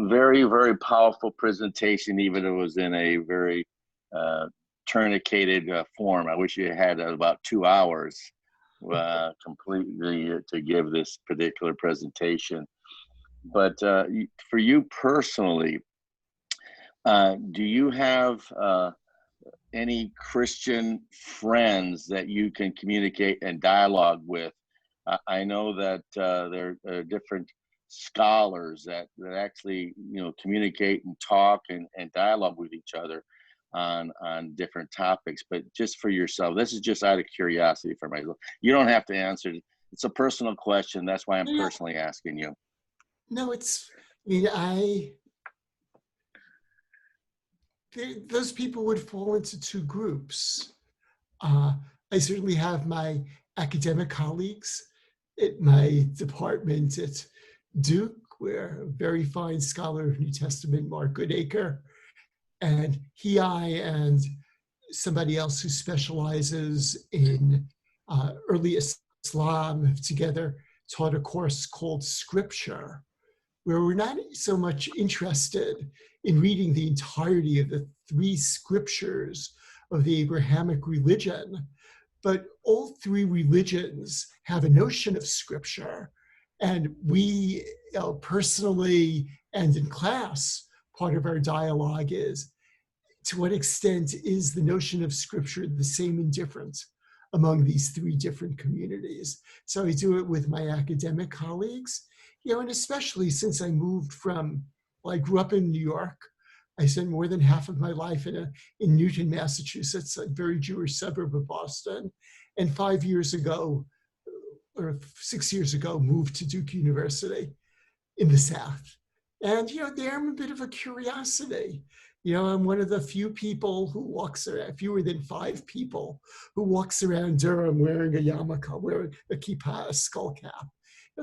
Very, very powerful presentation, even though it was in a very tourniqueted form. I wish you had about 2 hours. completely to give this particular presentation. But for you personally, do you have any Christian friends that you can communicate and dialogue with? I know that there are different scholars that actually, communicate and talk and dialogue with each other on different topics. But just for yourself, this is just out of curiosity for myself. You don't have to answer. It's a personal question. That's why I'm personally asking you. No, those people would fall into two groups. I certainly have my academic colleagues at my department at Duke, where a very fine scholar of New Testament, Mark Goodacre, and I and somebody else who specializes in early Islam have together taught a course called Scripture, where we're not so much interested in reading the entirety of the three scriptures of the Abrahamic religion, but all three religions have a notion of Scripture. And we personally and in class, part of our dialogue is, to what extent is the notion of Scripture the same and different among these three different communities? So I do it with my academic colleagues, and especially since I I grew up in New York. I spent more than half of my life in Newton, Massachusetts, a very Jewish suburb of Boston. And 5 years ago, or 6 years ago, moved to Duke University in the South. And, there I'm a bit of a curiosity. I'm one of the few people who walks around, fewer than 5 people, who walks around Durham wearing a yarmulke, wearing a kippah, a skull cap.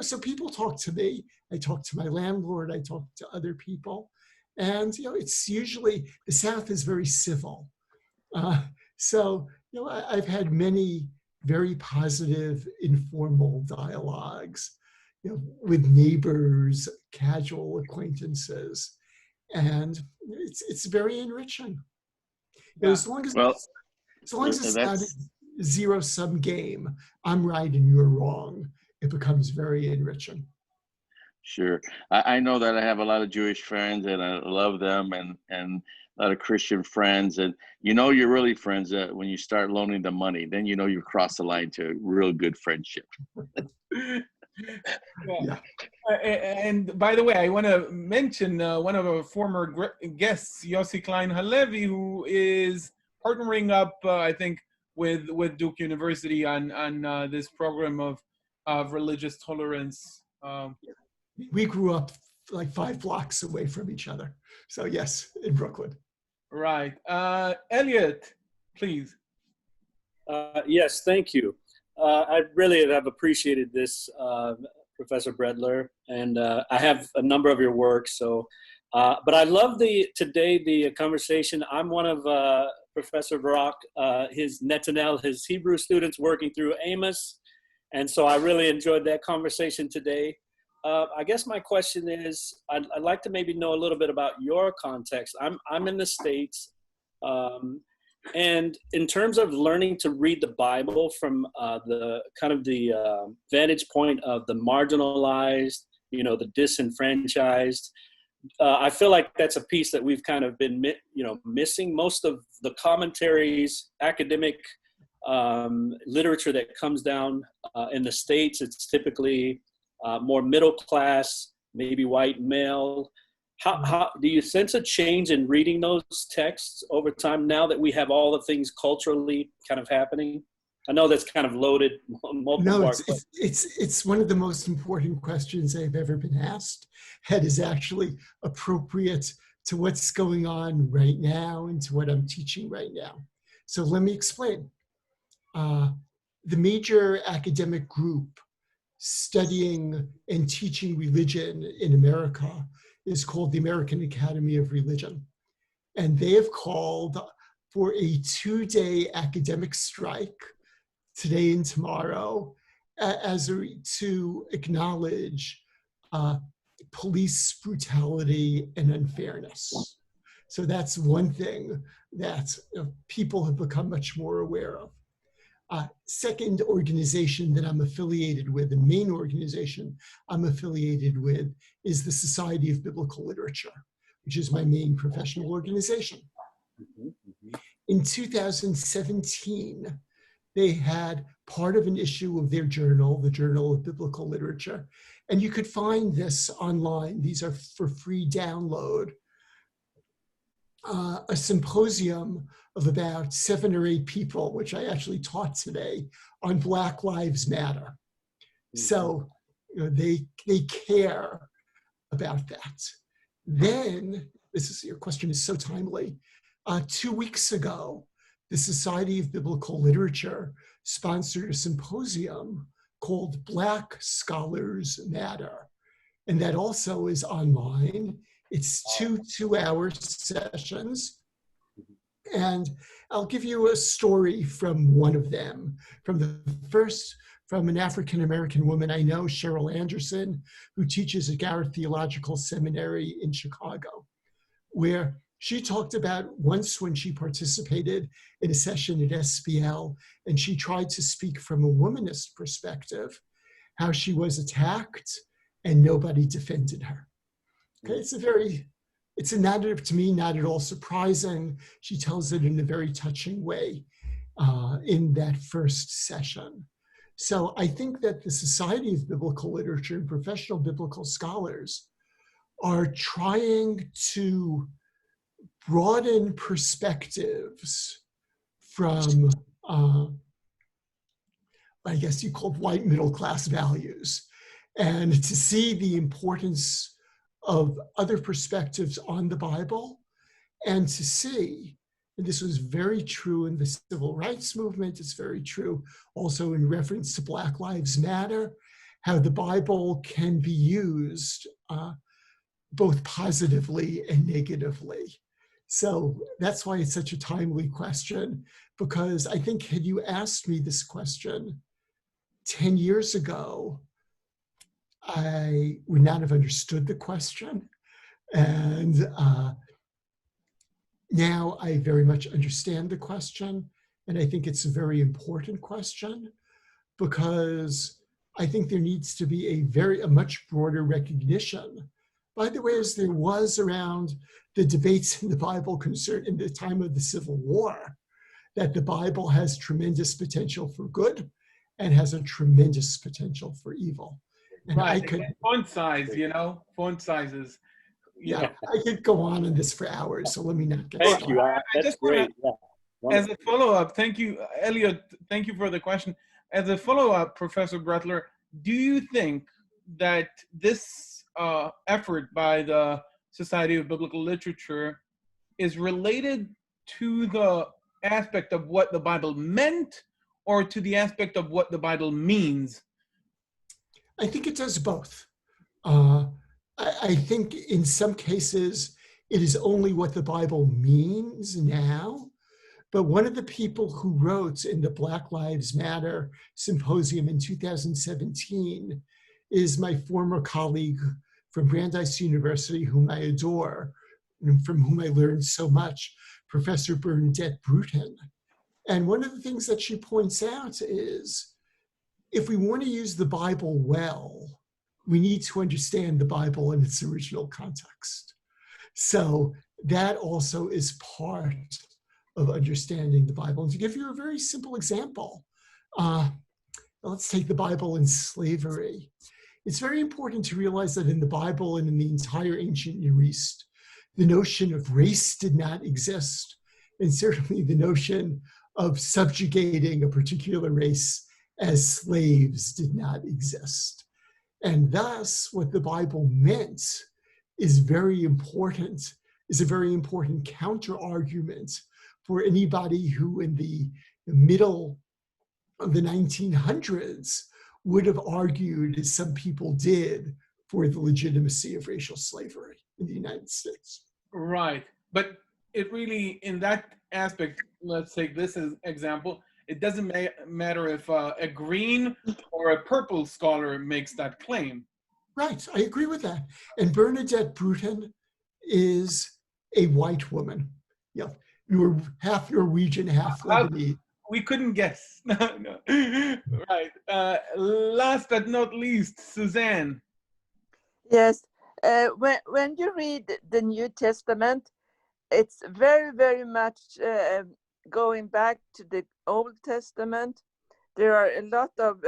So people talk to me. I talk to my landlord. I talk to other people. And, it's usually, the South is very civil. So, I've had many very positive, informal dialogues, with neighbors, casual acquaintances. And it's very enriching. As long as it's not a zero-sum game, I'm right and you're wrong, it becomes very enriching. Sure. I know that I have a lot of Jewish friends and I love them, and a lot of Christian friends. And you're really friends when you start loaning them money. Then you've crossed the line to real good friendship. Yeah. And by the way, I want to mention one of our former guests, Yossi Klein Halevi, who is partnering up, I think, with Duke University on this program of religious tolerance. We grew up like 5 blocks away from each other. So yes, in Brooklyn. Right. Elliot, please. Yes, thank you. I really have appreciated this, Professor Bredler, and I have a number of your works. So, but I love the conversation. I'm one of Professor Barak, his Netanel, his Hebrew students working through Amos, and so I really enjoyed that conversation today. I guess my question is, I'd like to maybe know a little bit about your context. I'm in the States, and in terms of learning to read the Bible from the vantage point of the marginalized, the disenfranchised, I feel like that's a piece that we've kind of been, missing. Most of the commentaries, academic literature that comes down in the States, it's typically more middle class, maybe white male. How do you sense a change in reading those texts over time now that we have all the things culturally kind of happening? I know that's kind of loaded. It's one of the most important questions I've ever been asked, that is actually appropriate to what's going on right now and to what I'm teaching right now. So let me explain. The major academic group studying and teaching religion in America is called the American Academy of Religion. And they have called for a 2-day academic strike today and tomorrow to acknowledge police brutality and unfairness. So that's one thing that people have become much more aware of. Second organization that I'm affiliated with, the main organization I'm affiliated with, is the Society of Biblical Literature, which is my main professional organization. In 2017, they had part of an issue of their journal, the Journal of Biblical Literature, and you could find this online. These are for free download. A symposium of about 7 or 8 people, which I actually taught today, on Black Lives Matter. So they care about that. Then, your question is so timely. 2 weeks ago, the Society of Biblical Literature sponsored a symposium called Black Scholars Matter. And that also is online. It's two-hour sessions. And I'll give you a story from one of them. From an African-American woman I know, Cheryl Anderson, who teaches at Garrett Theological Seminary in Chicago, where she talked about once when she participated in a session at SBL, and she tried to speak from a womanist perspective, how she was attacked and nobody defended her. Okay, it's a narrative to me, not at all surprising. She tells it in a very touching way in that first session. So I think that the Society of Biblical Literature and professional biblical scholars are trying to broaden perspectives from, I guess you call white middle class values, and to see the importance of other perspectives on the Bible, and to see, and this was very true in the civil rights movement, it's very true also in reference to Black Lives Matter, how the Bible can be used both positively and negatively. So that's why it's such a timely question, because I think had you asked me this question 10 years ago, I would not have understood the question. And now I very much understand the question. And I think it's a very important question, because I think there needs to be a much broader recognition, by the way, as there was around the debates in the Bible in the time of the Civil War, that the Bible has tremendous potential for good and has a tremendous potential for evil. And right. I could font size, font sizes. Yeah, I could go on this for hours, so let me not get Thank started. you. That's great. As a follow-up, thank you, Elliot. Thank you for the question. As a follow-up, Professor Brettler, do you think that this effort by the Society of Biblical Literature is related to the aspect of what the Bible meant, or to the aspect of what the Bible means? I think it does both. I think in some cases it is only what the Bible means now. But one of the people who wrote in the Black Lives Matter symposium in 2017 is my former colleague from Brandeis University, whom I adore, and from whom I learned so much, Professor Bernadette Bruton. And one of the things that she points out is, if we want to use the Bible well, we need to understand the Bible in its original context. So that also is part of understanding the Bible. And to give you a very simple example, let's take the Bible and slavery. It's very important to realize that in the Bible and in the entire ancient Near East, the notion of race did not exist. And certainly the notion of subjugating a particular race as slaves did not exist. And thus, what the Bible meant is very important, is a very important counter-argument for anybody who in the middle of the 1900s would have argued, as some people did, for the legitimacy of racial slavery in the United States. Right. But it really, in that aspect, let's take this as example, it doesn't matter if a green or a purple scholar makes that claim. Right, I agree with that. And Bernadette Bruton is a white woman. Yeah, half Norwegian, half Lebanese. we couldn't guess. No. Right. Last but not least, Suzanne. Yes. When you read the New Testament, it's very, very much going back to the Old Testament. There are a lot of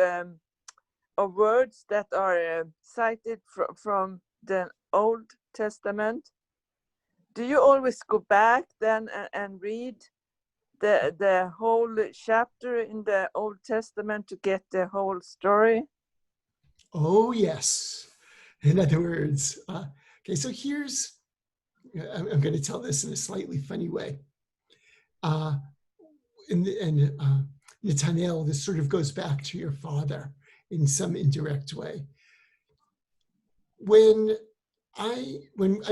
words that are cited from the Old Testament. Do you always go back then and read the whole chapter in the Old Testament to get the whole story? Oh, yes. In other words, okay, so here's, I'm going to tell this in a slightly funny way. Nathaniel, this sort of goes back to your father in some indirect way. When I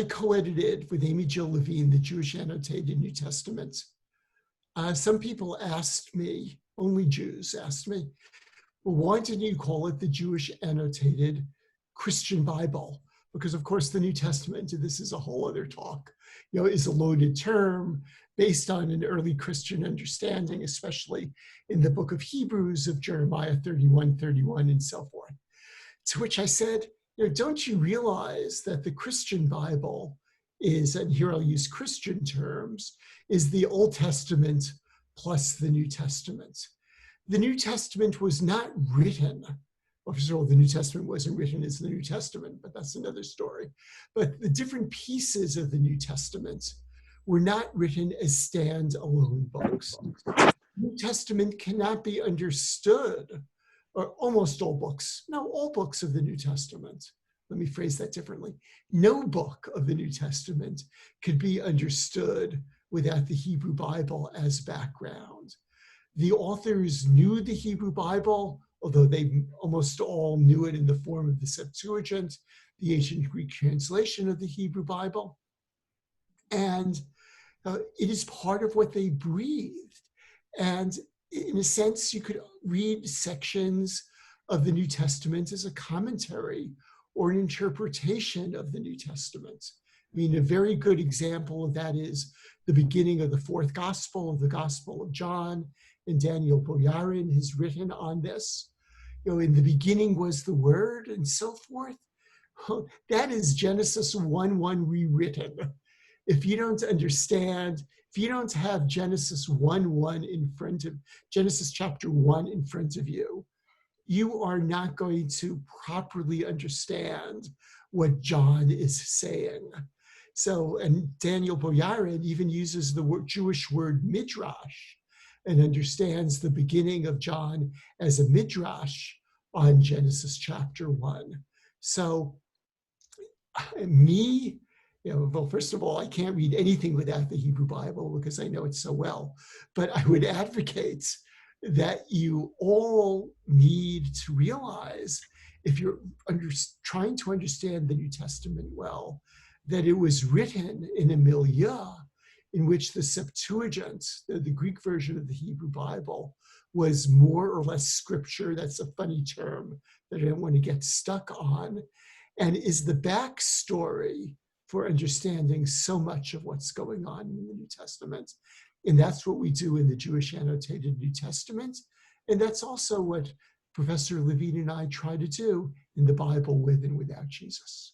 co-edited with Amy Jill Levine, the Jewish Annotated New Testament, some people asked me, only Jews asked me, well, why didn't you call it the Jewish Annotated Christian Bible? Because of course the New Testament, and this is a whole other talk, is a loaded term based on an early Christian understanding, especially in the book of Hebrews of Jeremiah 31:31 and so forth. To which I said, don't you realize that the Christian Bible is, and here I'll use Christian terms, is the Old Testament plus the New Testament. The New Testament was not written, well, first of all, the New Testament wasn't written as the New Testament, but that's another story. But the different pieces of the New Testament were not written as standalone books. The New Testament cannot be understood, or almost all books, no, all books of the New Testament. Let me phrase that differently. No book of the New Testament could be understood without the Hebrew Bible as background. The authors knew the Hebrew Bible, although they almost all knew it in the form of the Septuagint, the ancient Greek translation of the Hebrew Bible. And it is part of what they breathed. And in a sense, you could read sections of the New Testament as a commentary or an interpretation of the New Testament. I mean, a very good example of that is the beginning of the fourth gospel, of the Gospel of John, and Daniel Boyarin has written on this. In the beginning was the Word and so forth. That is Genesis 1:1 rewritten. If you don't understand, if you don't have Genesis 1:1 in front of, Genesis chapter 1 in front of you, you are not going to properly understand what John is saying. So, and Daniel Boyarin even uses the Jewish word midrash and understands the beginning of John as a midrash on Genesis chapter 1. So, well, first of all, I can't read anything without the Hebrew Bible because I know it so well. But I would advocate that you all need to realize, if you're trying to understand the New Testament well, that it was written in a milieu in which the Septuagint, the Greek version of the Hebrew Bible, was more or less scripture. That's a funny term that I don't want to get stuck on, and is the backstory for understanding so much of what's going on in the New Testament. And that's what we do in the Jewish Annotated New Testament. And that's also what Professor Levine and I try to do in the Bible with and without Jesus.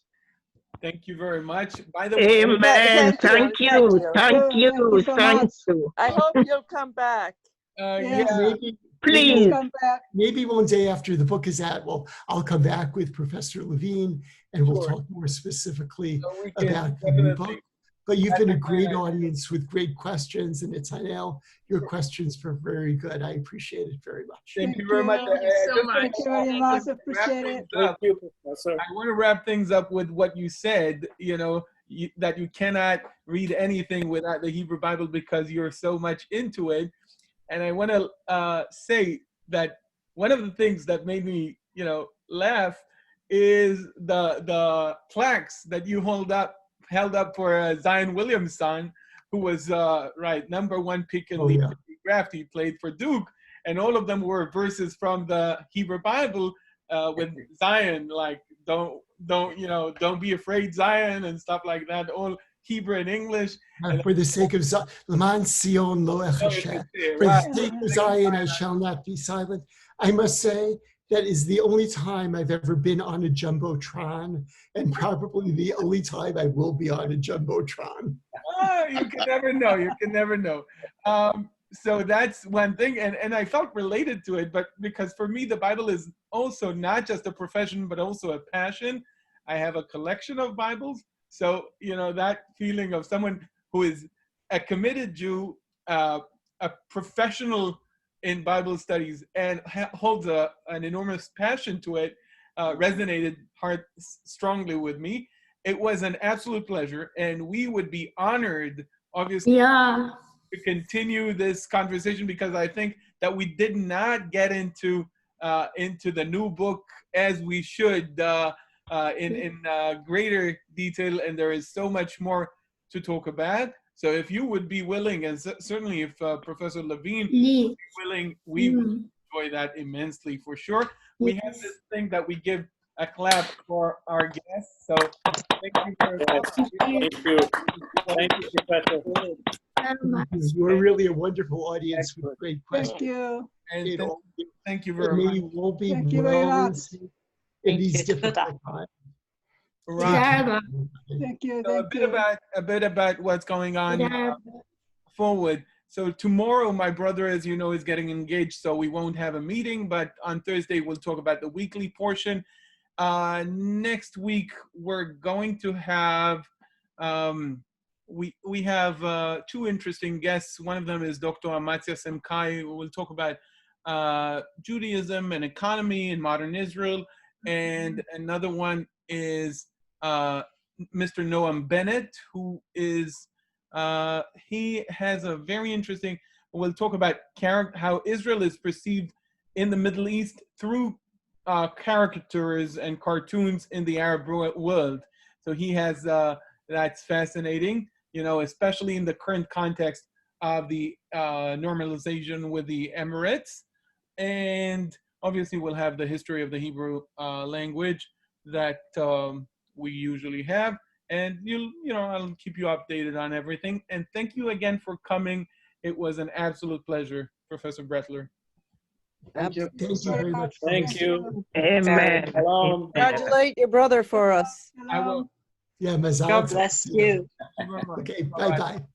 Thank you very much. By the way, Amen. Thank you. Thank you. Thank you. I hope you'll come back. yeah, Please. Come back. Maybe one day after the book is out, well, I'll come back with Professor Levine and we'll Sure. talk more specifically so we can about the new book. definitely. But you've been a That's a great great audience with great questions, and Nathaniel, your questions were very good. I appreciate it very much. Thank you very much. Thank you so just much. Thank you very much. Appreciate it. things Thank up. you, Professor. I want to wrap things up with what you said, that you cannot read anything without the Hebrew Bible because you're so much into it. And I want to say that one of the things that made me, laugh is the plaques that you held up for Zion Williamson, who was #1 pick in the draft. He played for Duke, and all of them were verses from the Hebrew Bible with Zion, like don't be afraid, Zion, and stuff like that. All Hebrew and English. For the sake of Zion, L'man Sion lo echasher. For the sake of Zion, I shall not be silent. I must say, that is the only time I've ever been on a Jumbotron, and probably the only time I will be on a Jumbotron. You can never know. You can never know. So that's one thing. And I felt related to it, but because for me, the Bible is also not just a profession, but also a passion. I have a collection of Bibles. So, you know, that feeling of someone who is a committed Jew, a professional in Bible studies, and holds an enormous passion to it, resonated strongly with me. It was an absolute pleasure, and we would be honored, obviously, to continue this conversation, because I think that we did not get into the new book as we should in greater detail, and there is so much more to talk about. So if you would be willing, and certainly if Professor Levine would be willing, we would enjoy that immensely for sure. We have this thing that we give a clap for our guests. So thank you very much. Thank you. Thank you, Professor. You're really a wonderful audience with great questions. Thank you. And thank you very much. We'll be Thank you very much. in these difficult times. Right. Thank you. So a bit about what's going on forward. So tomorrow, my brother, as you know, is getting engaged, so we won't have a meeting. But on Thursday, we'll talk about the weekly portion. Next week, we're going to have we have two interesting guests. One of them is Dr. Amatzia Semkai, who will talk about Judaism and economy in modern Israel, and another one is Mr. Noam Bennett, who is he has a very interesting. We'll talk about how Israel is perceived in the Middle East through caricatures and cartoons in the Arab world. So he has that's fascinating, you know, especially in the current context of the normalization with the Emirates, and obviously we'll have the history of the Hebrew language that we usually have, and you know, I'll keep you updated on everything. And thank you again for coming. It was an absolute pleasure, Professor Brettler. Thank you very much. Thank you. Amen. Shalom. Congratulate your brother for us. I will. Yeah, Mazal. God bless you. Thank you very much. Okay, Bye-bye. bye-bye.